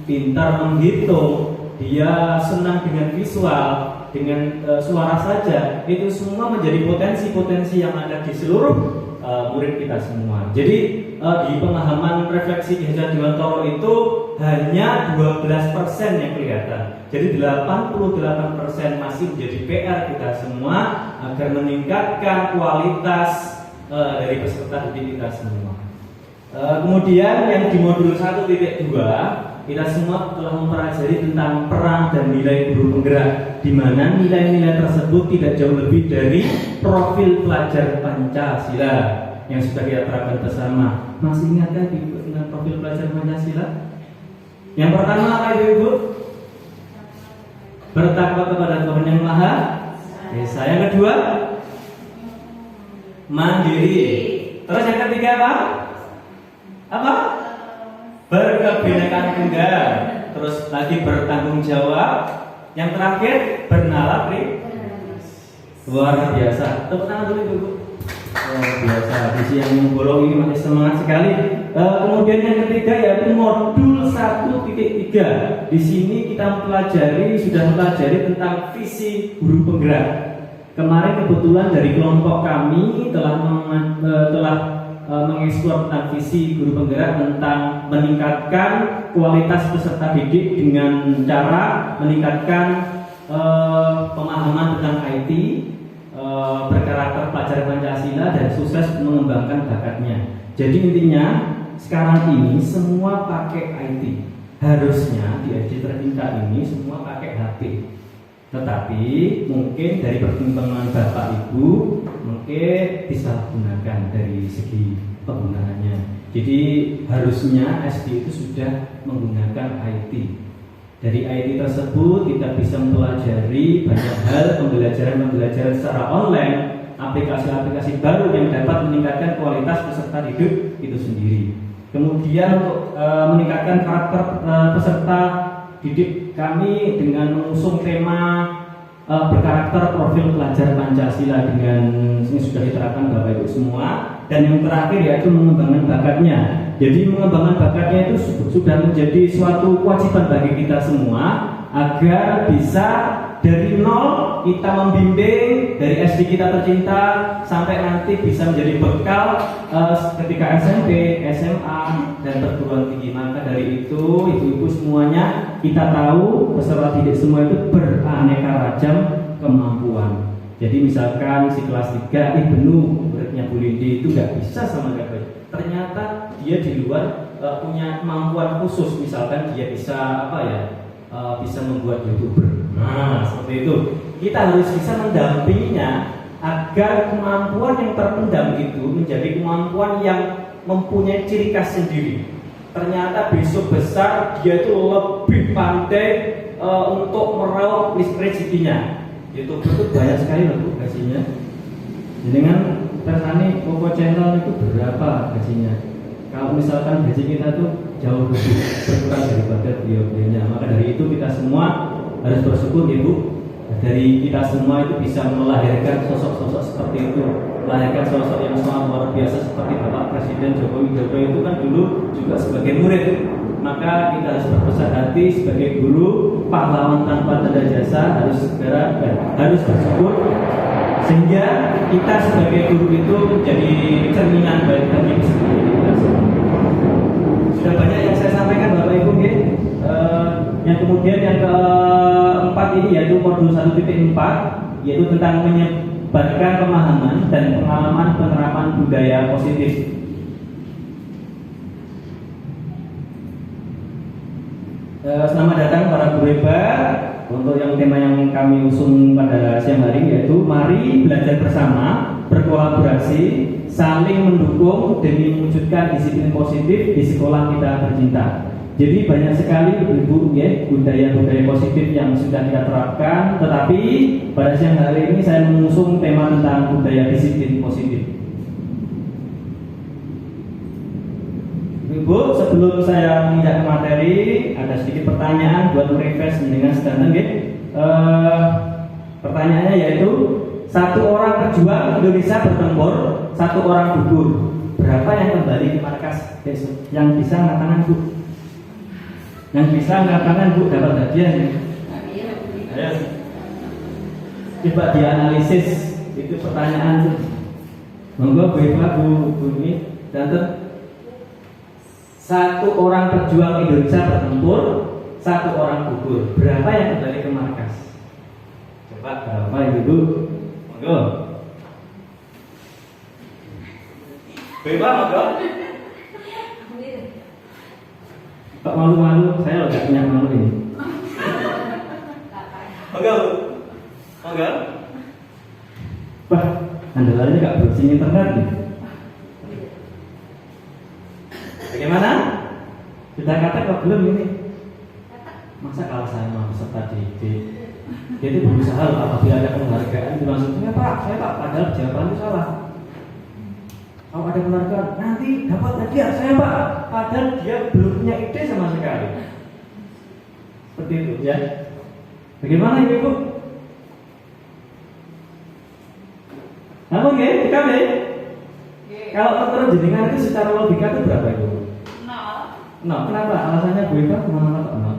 pintar menghitung, dia senang dengan visual, dengan suara saja. Itu semua menjadi potensi yang ada di seluruh murid kita semua. Jadi di pemahaman refleksi Ki Hajar Dewantoro itu hanya 12% yang kelihatan. Jadi 88% masih menjadi PR kita semua agar meningkatkan kualitas dari peserta didik kita semua. Kemudian yang di modul 1.2 kita semua telah mempelajari tentang peran dan nilai guru penggerak, di mana nilai-nilai tersebut tidak jauh lebih dari profil pelajar Pancasila yang sudah kita terapkan bersama. Masih ingat kan dengan profil pelajar Pancasila? Yang pertama apa Ibu? Bertakwa kepada Tuhan Yang Maha Esa. Yang kedua, mandiri. Terus yang ketiga apa? Apa? Berkebinekaan tunggal. Terus lagi bertanggung jawab. Yang terakhir bernalar luar biasa. Tepuk tangan dulu Ibu. Luar biasa. Di yang bolong ini masih semangat sekali. Kemudian yang ketiga yaitu modul 1.3. Di sini kita sudah mempelajari tentang visi guru penggerak. Kemarin kebetulan dari kelompok kami telah mengeksplor tentang visi guru penggerak tentang meningkatkan kualitas peserta didik dengan cara meningkatkan pemahaman tentang IT, berkarakter pelajar Pancasila dan sukses mengembangkan bakatnya. Jadi intinya sekarang ini semua pakai IT. Harusnya di SD tertingkat ini semua pakai HP. Tetapi mungkin dari pertimbangan Bapak Ibu mungkin bisa gunakan dari segi penggunaannya. Jadi harusnya SD itu sudah menggunakan IT. Dari IT tersebut kita bisa mempelajari banyak hal, pembelajaran secara online, aplikasi-aplikasi baru yang dapat meningkatkan kualitas peserta didik itu sendiri. Kemudian untuk meningkatkan karakter peserta didik kami dengan mengusung tema berkarakter profil pelajar Pancasila dengan ini sudah diterapkan Bapak Ibu semua. Dan yang terakhir yaitu mengembangkan bakatnya. Jadi mengembangkan bakatnya itu sudah menjadi suatu kewajiban bagi kita semua agar bisa dari nol kita membimbing dari SD kita tercinta sampai nanti bisa menjadi bekal ketika SMP, SMA dan perguruan tinggi. Maka dari itu ibu-ibu semuanya kita tahu peserta didik semua itu beraneka ragam kemampuan. Jadi misalkan si kelas 3 Ibnu muridnya Bu Lindi itu nggak bisa sama Bapak. Ternyata dia di luar punya kemampuan khusus. Misalkan dia bisa bisa membuat YouTuber. Nah seperti itu. Kita harus bisa mendampinginya agar kemampuan yang terpendam itu menjadi kemampuan yang mempunyai ciri khas sendiri. Ternyata besok besar dia itu lebih pandai untuk meraup rezekinya. YouTube itu banyak sekali loh gajinya. Dengan Persani Koko Channel itu berapa gajinya? Kalau misalkan gaji kita tuh jauh lebih berkurang daripada beliau-beliaunya, maka dari itu kita semua harus bersyukur Ibu dari kita semua itu bisa melahirkan sosok-sosok seperti itu, melahirkan sosok yang sangat luar biasa seperti Bapak Presiden Joko Widodo itu kan dulu juga sebagai murid. Maka kita harus berbesar hati sebagai guru, pahlawan tanpa tanda jasa, harus segera harus bersyukur sehingga kita sebagai guru itu menjadi cerminan baik bagi kita semua. Sudah banyak yang saya sampaikan Bapak Ibu, yang kemudian yang keempat ini yaitu modul 1.4, yaitu tentang menyebarkan pemahaman dan pengalaman penerapan budaya positif. Selamat datang para guru hebat. Untuk yang tema yang kami usung pada siang hari yaitu mari belajar bersama, berkolaborasi, saling mendukung demi mewujudkan disiplin positif di sekolah kita tercinta. Jadi banyak sekali ibu ya budaya-budaya positif yang sudah kita terapkan, tetapi pada siang hari ini saya mengusung tema tentang budaya disiplin positif. Ibu, sebelum saya menginjak ke materi, ada sedikit pertanyaan buat merefresh dengan sedanten ya. Pertanyaannya yaitu, satu orang pejuang Indonesia bertempur, satu orang gugur. Berapa yang kembali ke markas besok? Yang bisa angkat tangan Bu? Yang bisa angkat tangan Bu dapat hadiah ya? Ayo. Coba dianalisis itu pertanyaan tuh. Monggo Bu Eva, Bu ini dan satu orang pejuang Indonesia bertempur, satu orang gugur. Berapa yang kembali ke markas? Coba berapa Ibu? Monggo. Beba monggo. Pak malu-malu, saya nggak punya malu ini. Monggo. Monggo. Wah, andalannya nggak bersih internet nih. Bagaimana? Sudah kata kok belum ini? Masa kalau saya mau peserta didik, dia itu berusaha loh, apabila ada penghargaan itu langsung Pak, saya Pak, padahal jawaban itu salah. Kalau ada penghargaan, nanti dapat hadiah saya Pak, padahal dia belum punya ide sama sekali. Seperti itu ya. Bagaimana Ibu? Namun ya, kami kalau terus jenengan itu secara logika itu berapa Ibu? No, kenapa? Alasannya Bu Eva kemana-mana kok no?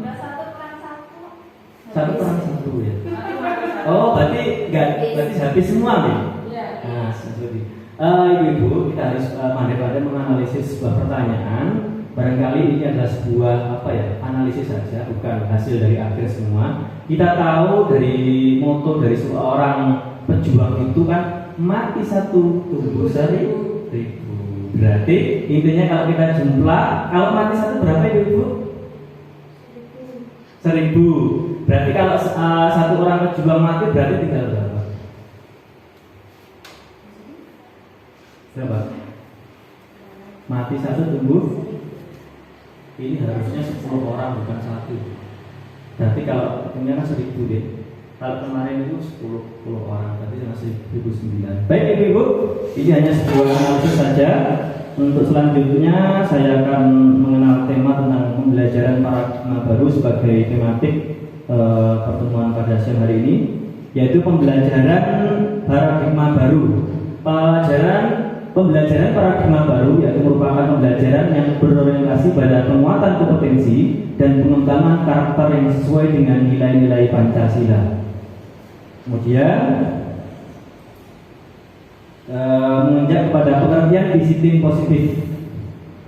Satu kurang satu ya. Oh, berarti habis semua nih? Iya. Nah, seperti Ibu-ibu, kita harus pandai-pandai menganalisis sebuah pertanyaan. Barangkali ini adalah sebuah analisis saja, bukan hasil dari akhir semua. Kita tahu dari moto dari seorang pejuang itu kan mati satu, tumbuh seribu. Berarti intinya kalau kita jumlah, kalau mati satu berapa Ibu? 1000. Berarti kalau satu orang pejuang mati berarti tinggal berapa? Berapa? Mati satu tumbuh. Ini harusnya 10 orang bukan satu. Berarti kalau punya kan 1000 deh. Kalau kemarin itu 10 orang, berarti cuma 1009. Baik Ibu, ini hanya sebuah analisis saja. Untuk selanjutnya saya akan mengenal tema tentang pembelajaran paradigma baru sebagai tematik pertemuan pada siang hari ini, yaitu pembelajaran paradigma baru. Pembelajaran paradigma baru yaitu merupakan pembelajaran yang berorientasi pada penguatan kompetensi dan pengembangan karakter yang sesuai dengan nilai-nilai Pancasila. Kemudian menginjak kepada pengertian disiplin positif.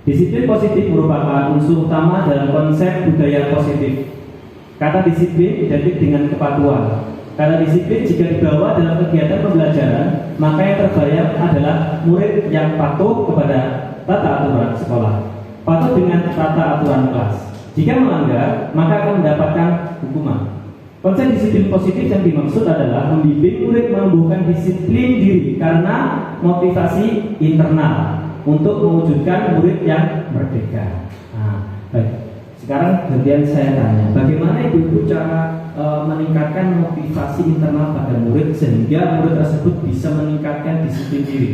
Disiplin positif merupakan unsur utama dalam konsep budaya positif. Kata disiplin identik dengan kepatuhan. Kata disiplin jika dibawa dalam kegiatan pembelajaran, maka yang terbayang adalah murid yang patuh kepada tata aturan sekolah, patuh dengan tata aturan kelas. Jika melanggar, maka akan mendapatkan hukuman. Konsep disiplin positif yang dimaksud adalah membimbing murid menumbuhkan disiplin diri karena motivasi internal untuk mewujudkan murid yang merdeka. Nah, baik. Sekarang gantian saya tanya, bagaimana Ibu cara meningkatkan motivasi internal pada murid sehingga murid tersebut bisa meningkatkan disiplin diri?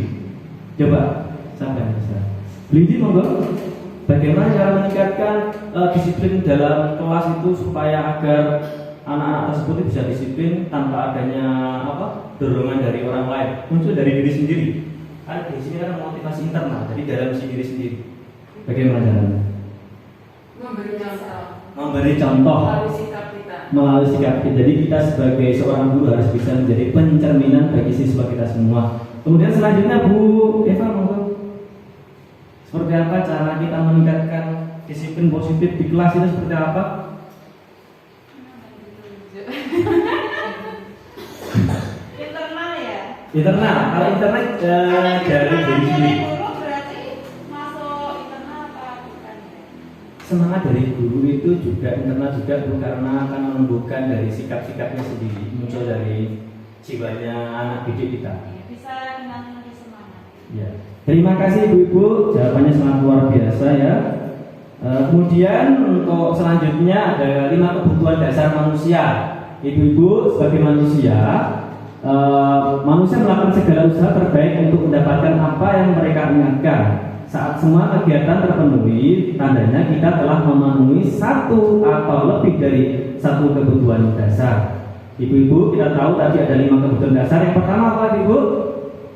Coba sampai bisa. Beli monggo. Bagaimana cara meningkatkan disiplin dalam kelas itu supaya agar anak-anak tersebut itu bisa disiplin tanpa adanya dorongan dari orang lain, muncul dari diri sendiri. Kan di sini kan motivasi internal, jadi dalam diri sendiri. Bagaimana caranya? Memberi contoh. Memberi contoh Melalui sikap kita. melalui sikap kita. Jadi kita sebagai seorang guru harus bisa menjadi pencerminan bagi siswa kita semua. Kemudian selanjutnya Bu Eva, monggo. Seperti apa cara kita meningkatkan disiplin positif di kelas itu seperti apa? Internal ya. Internal, kalau internal dari diri sendiri. Guru berarti masuk internal apa bukan? Semangat dari guru itu juga internal juga Bu, karena akan menumbuhkan dari sikap-sikapnya sendiri, muncul dari jiwanya anak didik kita. Bisa dengan lebih semangat. Ya. Terima kasih Ibu-ibu, jawabannya sangat luar biasa ya. Kemudian untuk selanjutnya ada 5 kebutuhan dasar manusia. Ibu-ibu sebagai manusia, manusia melakukan segala usaha terbaik untuk mendapatkan apa yang mereka inginkan. Saat semua kegiatan terpenuhi, tandanya kita telah memenuhi satu atau lebih dari satu kebutuhan dasar. Ibu-ibu, kita tahu tadi ada 5 kebutuhan dasar. Yang pertama apa Ibu?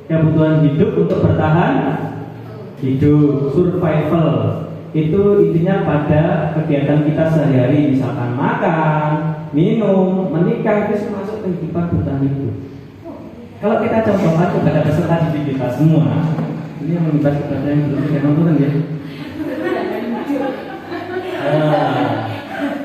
Kebutuhan hidup untuk bertahan hidup, survival. Itu intinya pada kegiatan kita sehari-hari, misalkan makan, minum, menikah, itu termasuk kehidupan bertahan hidup. Kalau kita contohkan kepada peserta didik kita semua, ini yang membahas kepada yang belum kita nonton ya.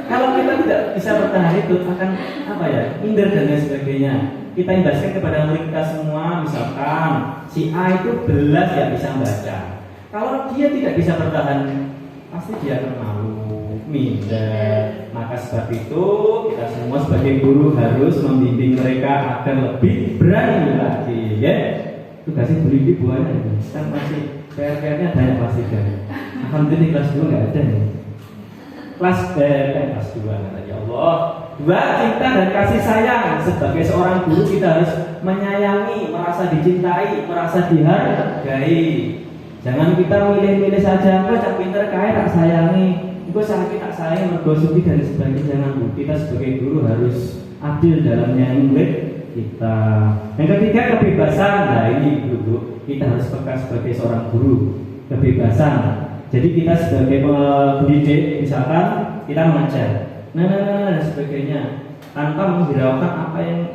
Kalau kita tidak bisa bertahan hidup akan apa ya, minder dan lain sebagainya. Kita imbaskan kepada murid kita semua, misalkan si A itu belas ya bisa baca. Kalau dia tidak bisa bertahan, pasti dia akan malu, minder. Maka sebab itu kita semua sebagai guru harus membimbing mereka agar lebih berani lagi, ya. Tugasnya beli di buahnya, kan masih PR-nya banyak pasti kan. Alhamdulillah di kelas 2 nggak ada nih. Kelas 2 kata ya Allah. 2, cinta dan kasih sayang. Sebagai seorang guru kita harus menyayangi, merasa dicintai, merasa dihargai. Jangan kita milih-milih saja, kok cak pinter kaya tak sayangi, kok sakit tak sayang, mergosuki dan sebagainya. Jangan Bu, kita sebagai guru harus adil dalam menyayangi murid kita. Yang ketiga, kebebasan. Nah ini Bu, kita harus peka sebagai seorang guru. Kebebasan. Jadi kita sebagai pendidik, misalkan kita mengajar, dan sebagainya, tanpa menghiraukan apa yang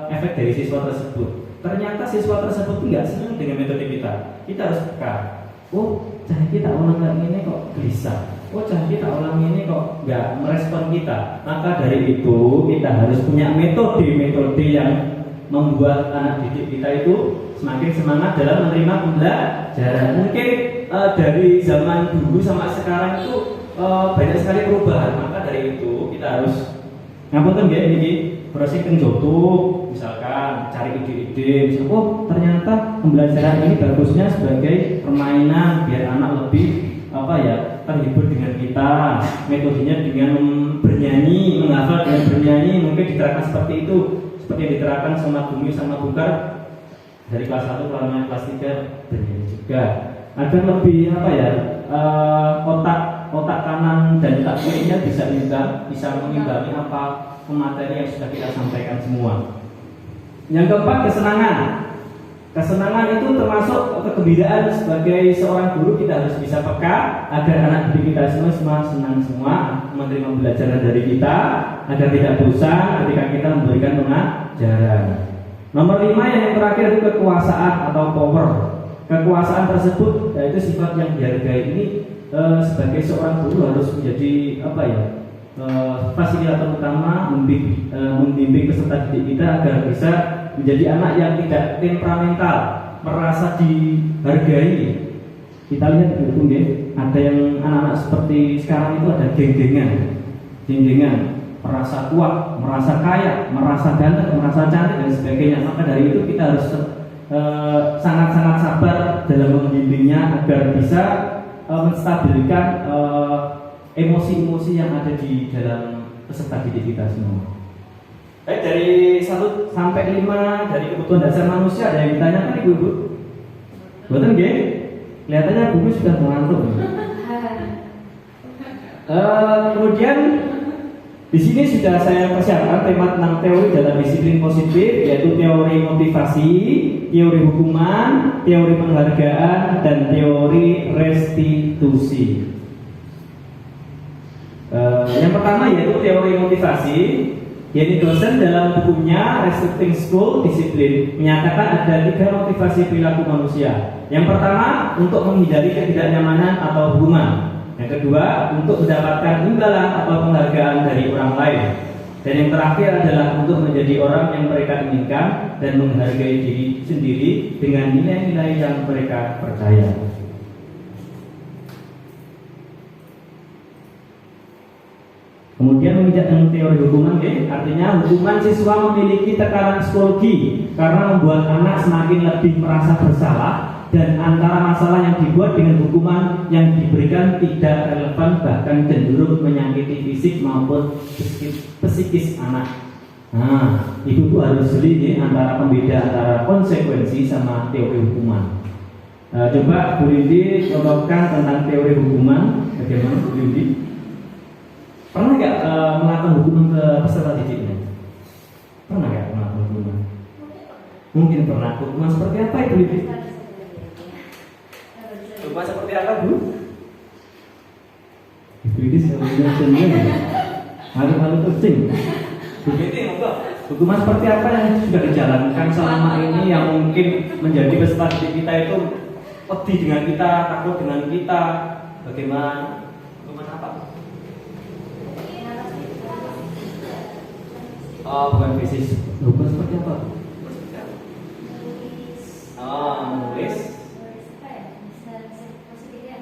efek dari siswa tersebut. Ternyata siswa tersebut tidak senang dengan metode kita. Kita harus peka. Oh, cara kita ulang ini kok bisa. Oh, cara kita ulang ini kok nggak merespon kita. Maka dari itu kita harus punya metode yang membuat anak didik kita itu semakin semangat dalam menerima pembelajaran. Mungkin dari zaman dulu sama sekarang itu banyak sekali perubahan. Maka dari itu kita harus ngapunten ya ini proses kenjoto, misalkan cari ide-ide, misalkan oh ternyata pembelajaran ini bagusnya sebagai permainan biar anak lebih terhibur dengan kita. Metodenya dengan bernyanyi, menghafal dengan bernyanyi, mungkin diterapkan seperti itu, seperti yang diterapkan sama Bumi sama Bukar dari kelas 1 kelas 3 bernyanyi juga. Agar lebih otak kanan dan otak kirinya bisa mengimbangi apa materi yang sudah kita sampaikan semua. Yang keempat, kesenangan. Kesenangan itu termasuk kegembiraan. Sebagai seorang guru kita harus bisa peka agar anak didik kita semua senang semua menerima pembelajaran dari kita, agar tidak bosan ketika kita memberikan pengajaran. Nomor 5 yang terakhir itu kekuasaan atau power. Kekuasaan tersebut yaitu sifat yang dihargai. Ini sebagai seorang guru harus menjadi fasilitator utama membimbing peserta didik kita agar bisa menjadi anak yang tidak temperamental, merasa dihargai. Kita lihat di YouTube ya, ada yang anak-anak seperti sekarang itu ada geng-gengan, merasa kuat, merasa kaya, merasa ganteng, merasa cantik dan sebagainya. Maka dari itu kita harus sangat-sangat sabar dalam membimbingnya agar bisa menstabilkan emosi-emosi yang ada di dalam peserta didik kita semua. Baik, dari 1 sampai 5 dari kebutuhan dasar manusia ada yang ditanyakan Ibu-ibu? Betul nggih? Kelihatannya buku sudah mengantuk. Kemudian Di sini sudah saya persiapkan tema tentang teori dalam disiplin positif, yaitu teori motivasi, teori hukuman, teori penghargaan, dan teori restitusi. Yang pertama yaitu teori motivasi. Jadi dosen dalam bukunya Restructuring School Discipline menyatakan ada 3 motivasi perilaku manusia. Yang pertama, untuk menghindari ketidaknyamanan atau hukuman. Yang kedua, untuk mendapatkan imbalan atau penghargaan dari orang lain. Dan yang terakhir adalah untuk menjadi orang yang mereka inginkan dan menghargai diri sendiri dengan nilai-nilai yang mereka percaya. Kemudian menginjak teori hukuman, artinya hukuman siswa memiliki tekanan psikologi karena membuat anak semakin lebih merasa bersalah, dan antara masalah yang dibuat dengan hukuman yang diberikan tidak relevan, bahkan cenderung menyakiti fisik maupun psikis anak. Nah, ibu harus jeli antara pembeda antara konsekuensi sama teori hukuman. Coba Bu Lindi contohkan tentang teori hukuman. Bagaimana Bu Lindi? Pernah nggak melakukan hukuman ke peserta didiknya? Pernah nggak melakukan hukuman? Mungkin pernah. Hukuman seperti apa itu, Ibu? Hukuman seperti apa, Bu? Ibu ini selalu sendiri. Malu-malu kucing. Bu Lindi, hukuman seperti apa yang sudah dijalankan selama ini yang mungkin menjadi peserta didik kita itu pedih dengan kita, takut dengan kita? Bagaimana? Hukuman apa? Oh, bukan fisik. Hukuman seperti apa? Menulis.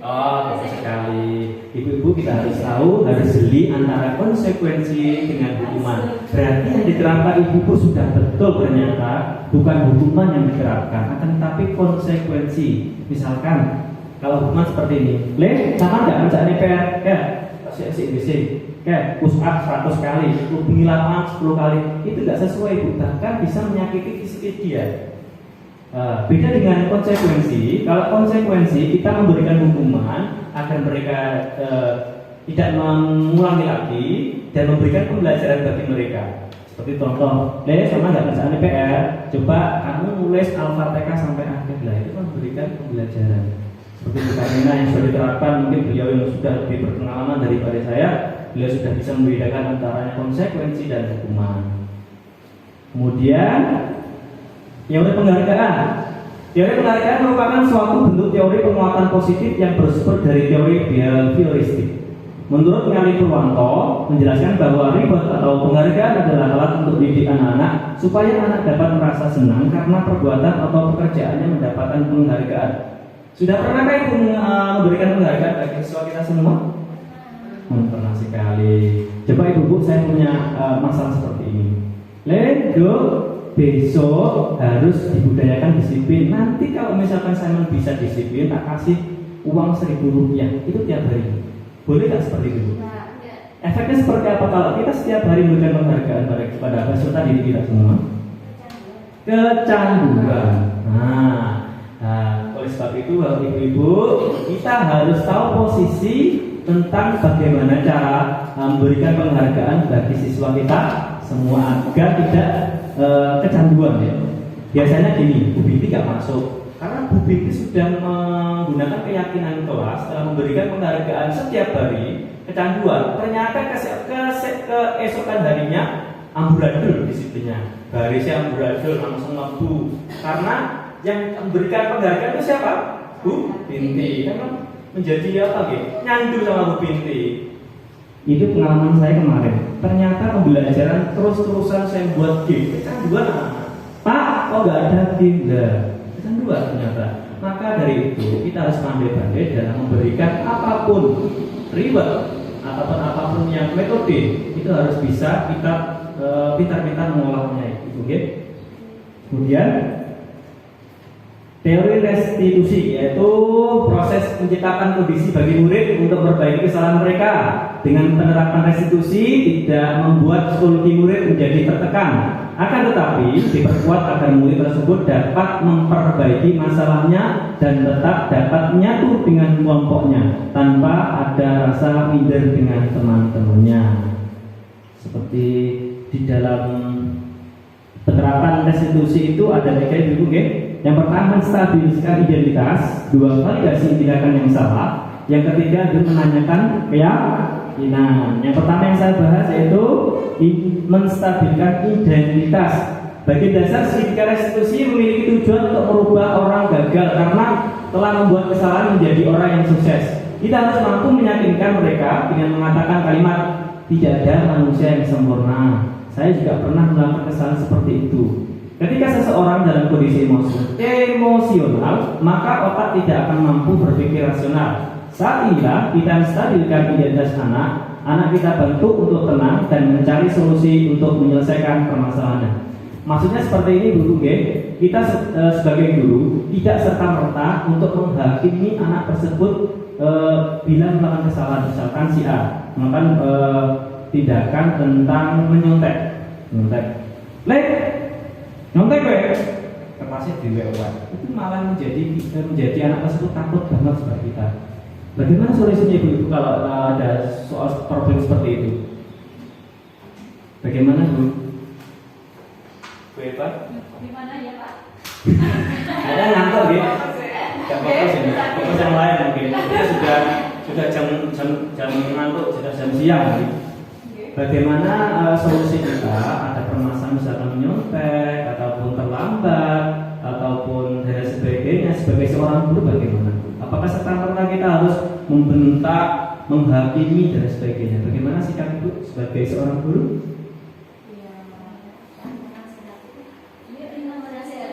Oh, bagus sekali. Ibu-ibu kita harus tahu, harus jeli antara konsekuensi dengan hukuman. Berarti yang diterapkan ibu-ibu sudah betul ternyata, bukan hukuman yang diterapkan, akan tetapi konsekuensi. Misalkan kalau hukuman seperti ini, sama nggak kerjaan PR? Ya, kasih kayak push up 100 kali, hubungi lapangan 10 kali, itu nggak sesuai, Bu. Bahkan bisa menyakiti fisik dia. Beda dengan konsekuensi. Kalau konsekuensi kita memberikan hukuman agar mereka tidak mengulangi lagi dan memberikan pembelajaran bagi mereka. Seperti contoh, sama nggak kerjaan PR? Coba kamu nulis Al-Fatihah sampai akhir, itu memberikan pembelajaran. Seperti Bu Karina yang sudah diterapkan, mungkin beliau yang sudah lebih berpengalaman daripada saya, beliau sudah bisa membedakan antara konsekuensi dan hukuman. Kemudian teori penghargaan. Teori penghargaan merupakan suatu bentuk teori penguatan positif yang bersumber dari teori behavioristik. Menurut Ngali Purwanto, menjelaskan bahwa reward atau penghargaan adalah alat untuk didik anak-anak supaya anak dapat merasa senang karena perbuatan atau pekerjaannya mendapatkan penghargaan. Sudah pernahkah Ibu memberikan penghargaan bagi siswa kita semua? Pernah sekali. Coba Ibu, saya punya masalah seperti ini. Lego besok harus dibudayakan disiplin. Nanti kalau misalkan saya bisa disiplin, tak kasih uang Rp1.000. Itu tiap hari. Boleh tak seperti itu? Efeknya seperti apa kalau kita setiap hari memberikan penghargaan kepada peserta didik kita semua? Kecanduan. Oleh sebab itu, ibu-ibu, kita harus tahu posisi tentang bagaimana cara memberikan penghargaan bagi siswa kita semua agar tidak kecanduan, ya. Biasanya gini, Bu Binti gak masuk karena Bu Binti sudah menggunakan keyakinan kelas dalam memberikan penghargaan setiap hari. Kecanduan, ternyata keesokan harinya amburadul disiplinnya, barisnya amburadul langsung mampu. Karena yang memberikan penghargaan itu siapa? Bu Binti. Karena menjadi apa gitu? Nyandu sama Bu Binti. Itu pengalaman saya kemarin. Ternyata pembelajaran terus-terusan saya buat game. Kecanduan anak. Pak, kok nggak ada game? Kecanduan ternyata. Maka dari itu kita harus pandai-pandai dalam memberikan apapun reward ataupun apapun yang metode, itu harus bisa kita pintar-pintar mengolahnya. Itu, okay? Kemudian teori restitusi, yaitu proses menciptakan kondisi bagi murid untuk memperbaiki kesalahan mereka. Dengan penerapan restitusi tidak membuat psikologi murid menjadi tertekan, akan tetapi diperkuat agar murid tersebut dapat memperbaiki masalahnya dan tetap dapat menyatu dengan kelompoknya tanpa ada rasa minder dengan teman-temannya. Seperti di dalam penerapan restitusi itu ada tiga dulu, yang pertama menstabilkan identitas, dua validasi tindakan yang salah, yang ketiga itu menanyakan keyakinan. Yang pertama yang saya bahas yaitu menstabilkan identitas. Bagi dasar segitiga restitusi memiliki tujuan untuk merubah orang gagal karena telah membuat kesalahan menjadi orang yang sukses. Kita harus mampu meyakinkan mereka dengan mengatakan kalimat tidak ada manusia yang sempurna. Saya juga pernah melakukan kesalahan seperti itu. Ketika seseorang dalam kondisi emosional, maka otak tidak akan mampu berpikir rasional. Saat inilah kita menstabilkan identitas anak kita bentuk untuk tenang dan mencari solusi untuk menyelesaikan permasalahannya. Maksudnya seperti ini dulu, kita sebagai guru tidak serta-merta untuk menghakimi anak tersebut bila melakukan kesalahan, misalkan si A melakukan tindakan tentang menyontek, nyontek kertasnya diwewat, itu malah menjadi anak tersebut takut banget seperti kita. Bagaimana solusinya ibu kalau ada soal problem seperti itu? Bagaimana Bu? Bu Eva? Gimana ya Pak? Ada ngantuk gitu? Gak fokus ini, fokus yang lain mungkin. Dia sudah jam ngantuk, sudah jam siang gitu. Bagaimana solusi kita ada permasalahan misalkan menyontek ataupun terlambat ataupun dan sebagainya sebagai seorang guru bagaimana? Apakah serta-merta kita harus membentak, menghakimi dan sebagainya? Bagaimana sikap ibu sebagai seorang guru?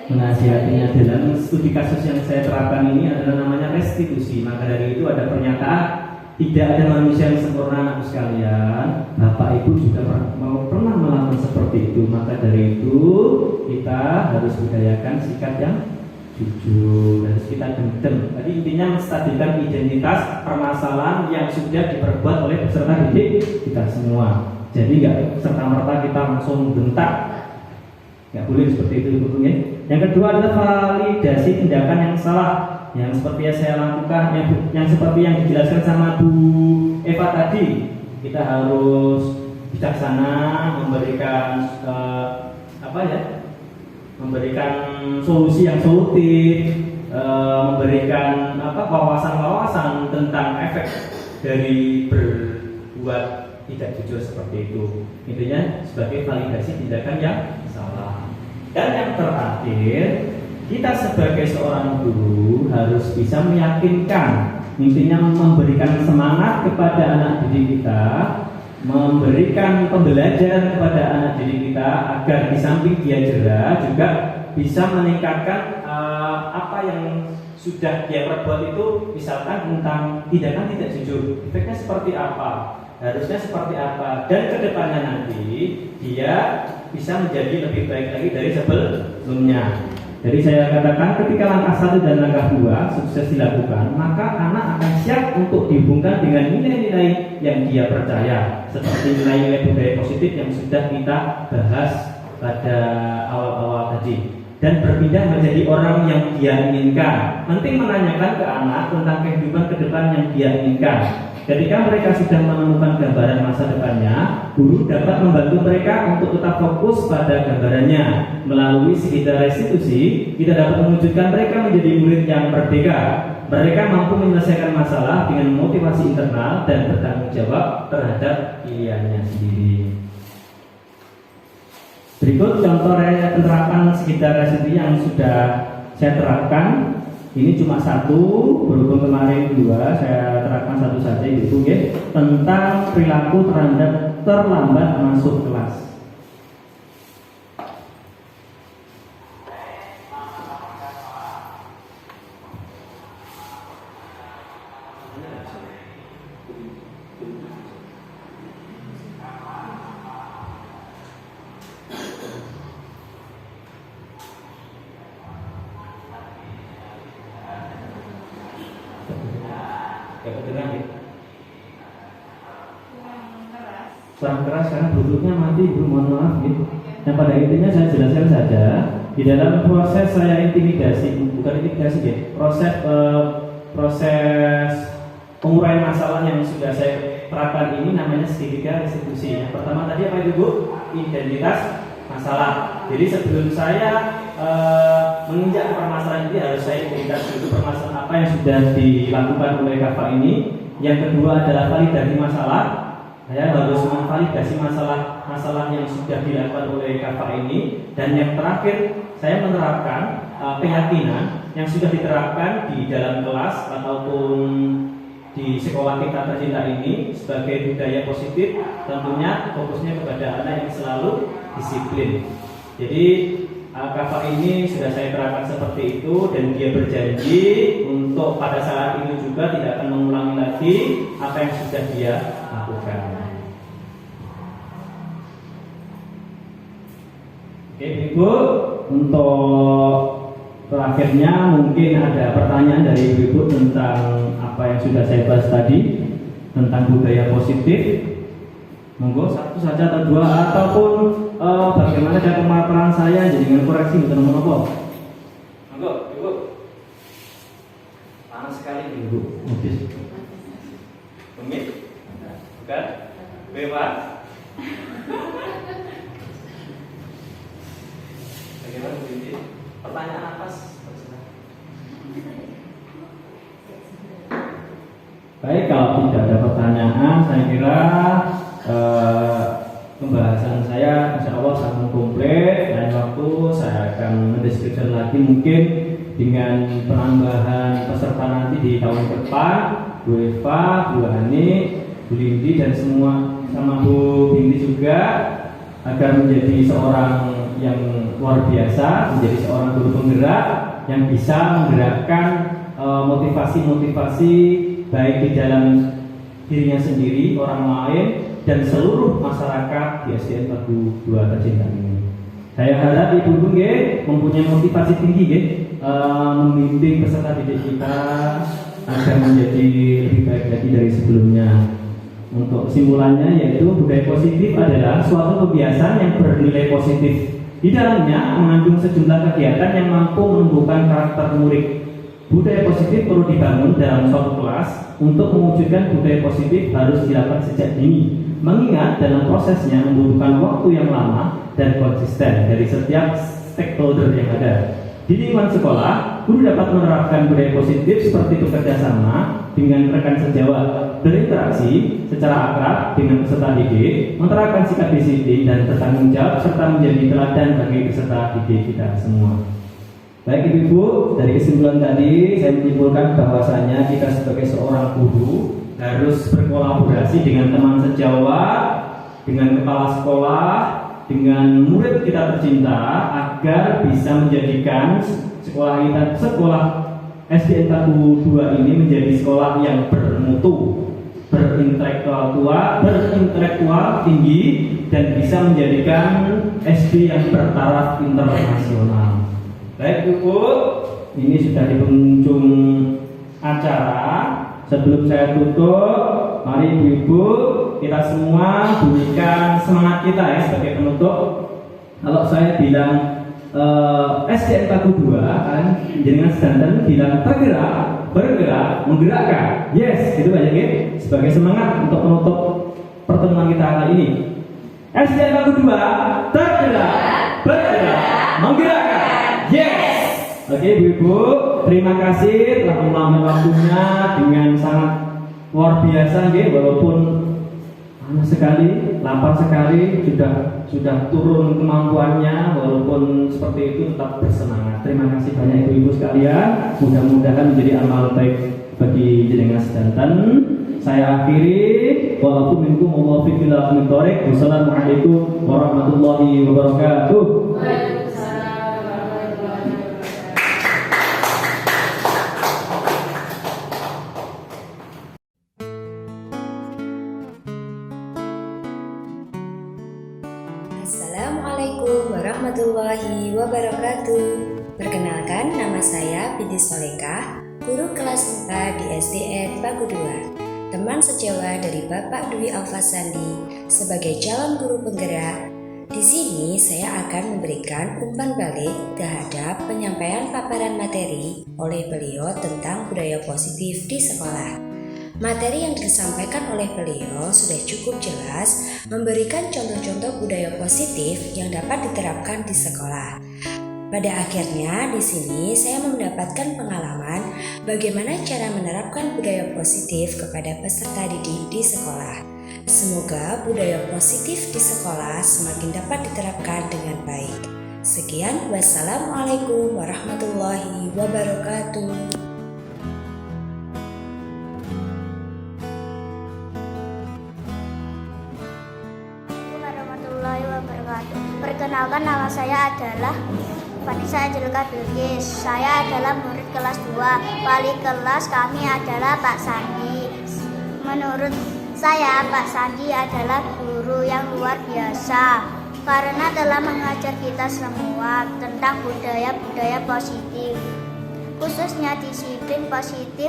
Menasihatinya. Dalam studi kasus yang saya terapkan ini adalah namanya restitusi. Maka dari itu ada pernyataan tidak ada manusia yang sempurna anakku sekalian. Bapak Ibu juga pernah melakukan seperti itu. Maka dari itu kita harus budayakan sikap yang jujur, harus kita gendem. Tadi intinya menstabilkan identitas permasalahan yang sudah diperbuat oleh peserta didik kita semua. Jadi nggak serta-merta kita langsung bentak, nggak boleh seperti itu ya. Yang kedua adalah validasi tindakan yang salah, yang seperti yang saya lakukan, yang seperti yang dijelaskan sama Bu Eva tadi. Kita harus bijaksana memberikan memberikan solusi yang solutif, memberikan wawasan-wawasan tentang efek dari berbuat tidak jujur seperti itu. Intinya sebagai validasi tindakan yang salah. Dan yang terakhir, kita sebagai seorang guru harus bisa meyakinkan, intinya memberikan semangat kepada anak didik kita, memberikan pembelajaran kepada anak didik kita agar di samping dia jera juga bisa meningkatkan apa yang sudah dia perbuat itu, misalkan tentang tindakan tidak jujur, efeknya seperti apa, harusnya seperti apa, dan kedepannya nanti dia bisa menjadi lebih baik lagi dari sebelumnya. Jadi saya katakan ketika langkah 1 dan langkah 2 sukses dilakukan, maka anak akan siap untuk dihubungkan dengan nilai-nilai yang dia percaya, seperti nilai-nilai budaya positif yang sudah kita bahas pada awal-awal tadi, dan berpindah menjadi orang yang dia inginkan. Penting menanyakan ke anak tentang kehidupan ke depan yang dia inginkan. Ketika mereka sudah menemukan gambaran masa depannya, guru dapat membantu mereka untuk tetap fokus pada gambarannya. Melalui segitiga restitusi, kita dapat mewujudkan mereka menjadi murid yang merdeka. Mereka mampu menyelesaikan masalah dengan motivasi internal dan bertanggung jawab terhadap pilihannya sendiri. Berikut contoh penerapan segitiga restitusi yang sudah saya terapkan. Ini cuma satu, berhubung kemarin 2, saya terapkan satu saja, itu tentang perilaku terlambat masuk kelas. Kurang keras karena bluetoothnya mati, mohon maaf gitu. Nah pada intinya saya jelaskan saja di dalam proses saya intimidasi, bukan intimidasi ya, proses penguraian masalah yang sudah saya terapkan ini namanya segitiga restitusi. Yang pertama tadi apa itu Bu? Identitas masalah. Jadi sebelum saya menginjak permasalahan ini harus saya identitas dulu permasalahan apa yang sudah dilakukan oleh Kava ini. Yang kedua adalah validasi masalah. Saya harus memvalidasi masalah yang sudah dilakukan oleh Kava ini. Dan yang terakhir saya menerapkan keyakinan yang sudah diterapkan di dalam kelas ataupun di sekolah kita tercinta ini sebagai budaya positif, tentunya fokusnya kepada anak yang selalu disiplin. Jadi Kava ini sudah saya terapkan seperti itu dan dia berjanji untuk pada saat itu juga tidak akan mengulangi lagi apa yang sudah dia lakukan. Oke Ibu, untuk terakhirnya mungkin ada pertanyaan dari Ibu tentang apa yang sudah saya bahas tadi tentang budaya positif. Monggo satu saja atau dua, ataupun bagaimana cara pemaparan saya jadi dengan koreksi bukan apa. Monggo Ibu. Panas sekali Ibu. Habis. Rumit? Bukan? Bebas? Bagaimana Bu Indi? Pertanyaan apa? Baik, kalau tidak ada pertanyaan, saya kira pembahasan saya insya Allah sangat komplit. Dan waktu saya akan mendeskripsikan lagi mungkin dengan penambahan peserta nanti di tahun depan, Bu Eva, Bu Hani, Bu Lindi dan semua sama Bu Binti juga, agar menjadi seorang yang luar biasa, menjadi seorang guru penggerak yang bisa menggerakkan motivasi-motivasi baik di dalam dirinya sendiri, orang lain, dan seluruh masyarakat di SDN Pagu 2 tercinta ini. Saya harap Ibu mempunyai motivasi tinggi membimbing peserta didik kita agar menjadi lebih baik lagi dari sebelumnya. Untuk kesimpulannya yaitu budaya positif adalah suatu kebiasaan yang bernilai positif. Di dalamnya mengandung sejumlah kegiatan yang mampu menumbuhkan karakter murid. Budaya positif perlu dibangun dalam suatu kelas. Untuk mewujudkan budaya positif harus dilakukan sejak dini, mengingat dalam prosesnya membutuhkan waktu yang lama dan konsisten dari setiap stakeholder yang ada. Di lingkungan sekolah, guru dapat menerapkan budaya positif seperti bekerja sama dengan rekan sejawat, berinteraksi secara akrab dengan peserta didik, menerapkan sikap disiplin dan bertanggung jawab, serta menjadi teladan bagi peserta didik kita semua. Baik Ibu, dari kesimpulan tadi saya menyimpulkan bahwasanya kita sebagai seorang guru harus berkolaborasi dengan teman sejawat, dengan kepala sekolah, dengan murid kita tercinta agar bisa menjadikan sekolah SDN Pagu 2 ini menjadi sekolah yang bermutu, berintelektual tua, berintelektual tinggi, dan bisa menjadikan SD yang bertaraf internasional. Baik Ibu, ini sudah di penghujung acara. Sebelum saya tutup, mari Ibu kita semua bunyikan semangat kita ya sebagai penutup. Kalau saya bilang SDN Pagu 2 kan, jenengan sedanten bilang bergerak, menggerakkan. Yes, itu aja ya. Sebagai semangat untuk penutup pertemuan kita kali ini. SDN Pagu 2 bergerak, menggerakkan. Yes. Oke Ibu-ibu, terima kasih telah meluangkan waktunya dengan sangat luar biasa ya, walaupun panas sekali, lapar sekali, sudah turun kemampuannya, walaupun seperti itu tetap bersemangat. Terima kasih banyak Ibu-ibu sekalian. Mudah-mudahan menjadi amal baik bagi jenengan sedanten. Saya akhiri, walaupun minkum wallahu fiqh ila akhir thariq. Wassalamualaikum warahmatullahi wabarakatuh. Assalamualaikum warahmatullahi wabarakatuh. Perkenalkan, nama saya Binti Solekah, guru kelas 4 di SDN Pagu 2, teman sejawat dari Bapak Dwi Alfasandi sebagai calon guru penggerak. Di sini saya akan memberikan umpan balik terhadap penyampaian paparan materi oleh beliau tentang budaya positif di sekolah. Materi yang disampaikan oleh beliau sudah cukup jelas memberikan contoh-contoh budaya positif yang dapat diterapkan di sekolah. Pada akhirnya di sini saya mendapatkan pengalaman bagaimana cara menerapkan budaya positif kepada peserta didik di sekolah. Semoga budaya positif di sekolah semakin dapat diterapkan dengan baik. Sekian, wassalamualaikum warahmatullahi wabarakatuh. Warahmatullahi wabarakatuh. Perkenalkan, nama saya adalah Vanessa Angelika Bilqis. Saya adalah murid kelas 2. Wali kelas kami adalah Pak Sandi. Menurut saya, Pak Sandi adalah guru yang luar biasa karena telah mengajar kita semua tentang budaya-budaya positif, khususnya disiplin positif.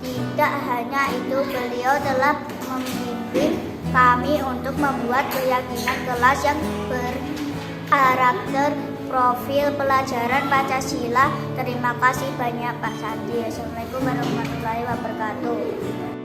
Tidak hanya itu, beliau telah membimbing kami untuk membuat keyakinan kelas yang berkarakter profil pelajaran Pancasila. Terima kasih banyak Pak Sandi. Assalamualaikum warahmatullahi wabarakatuh.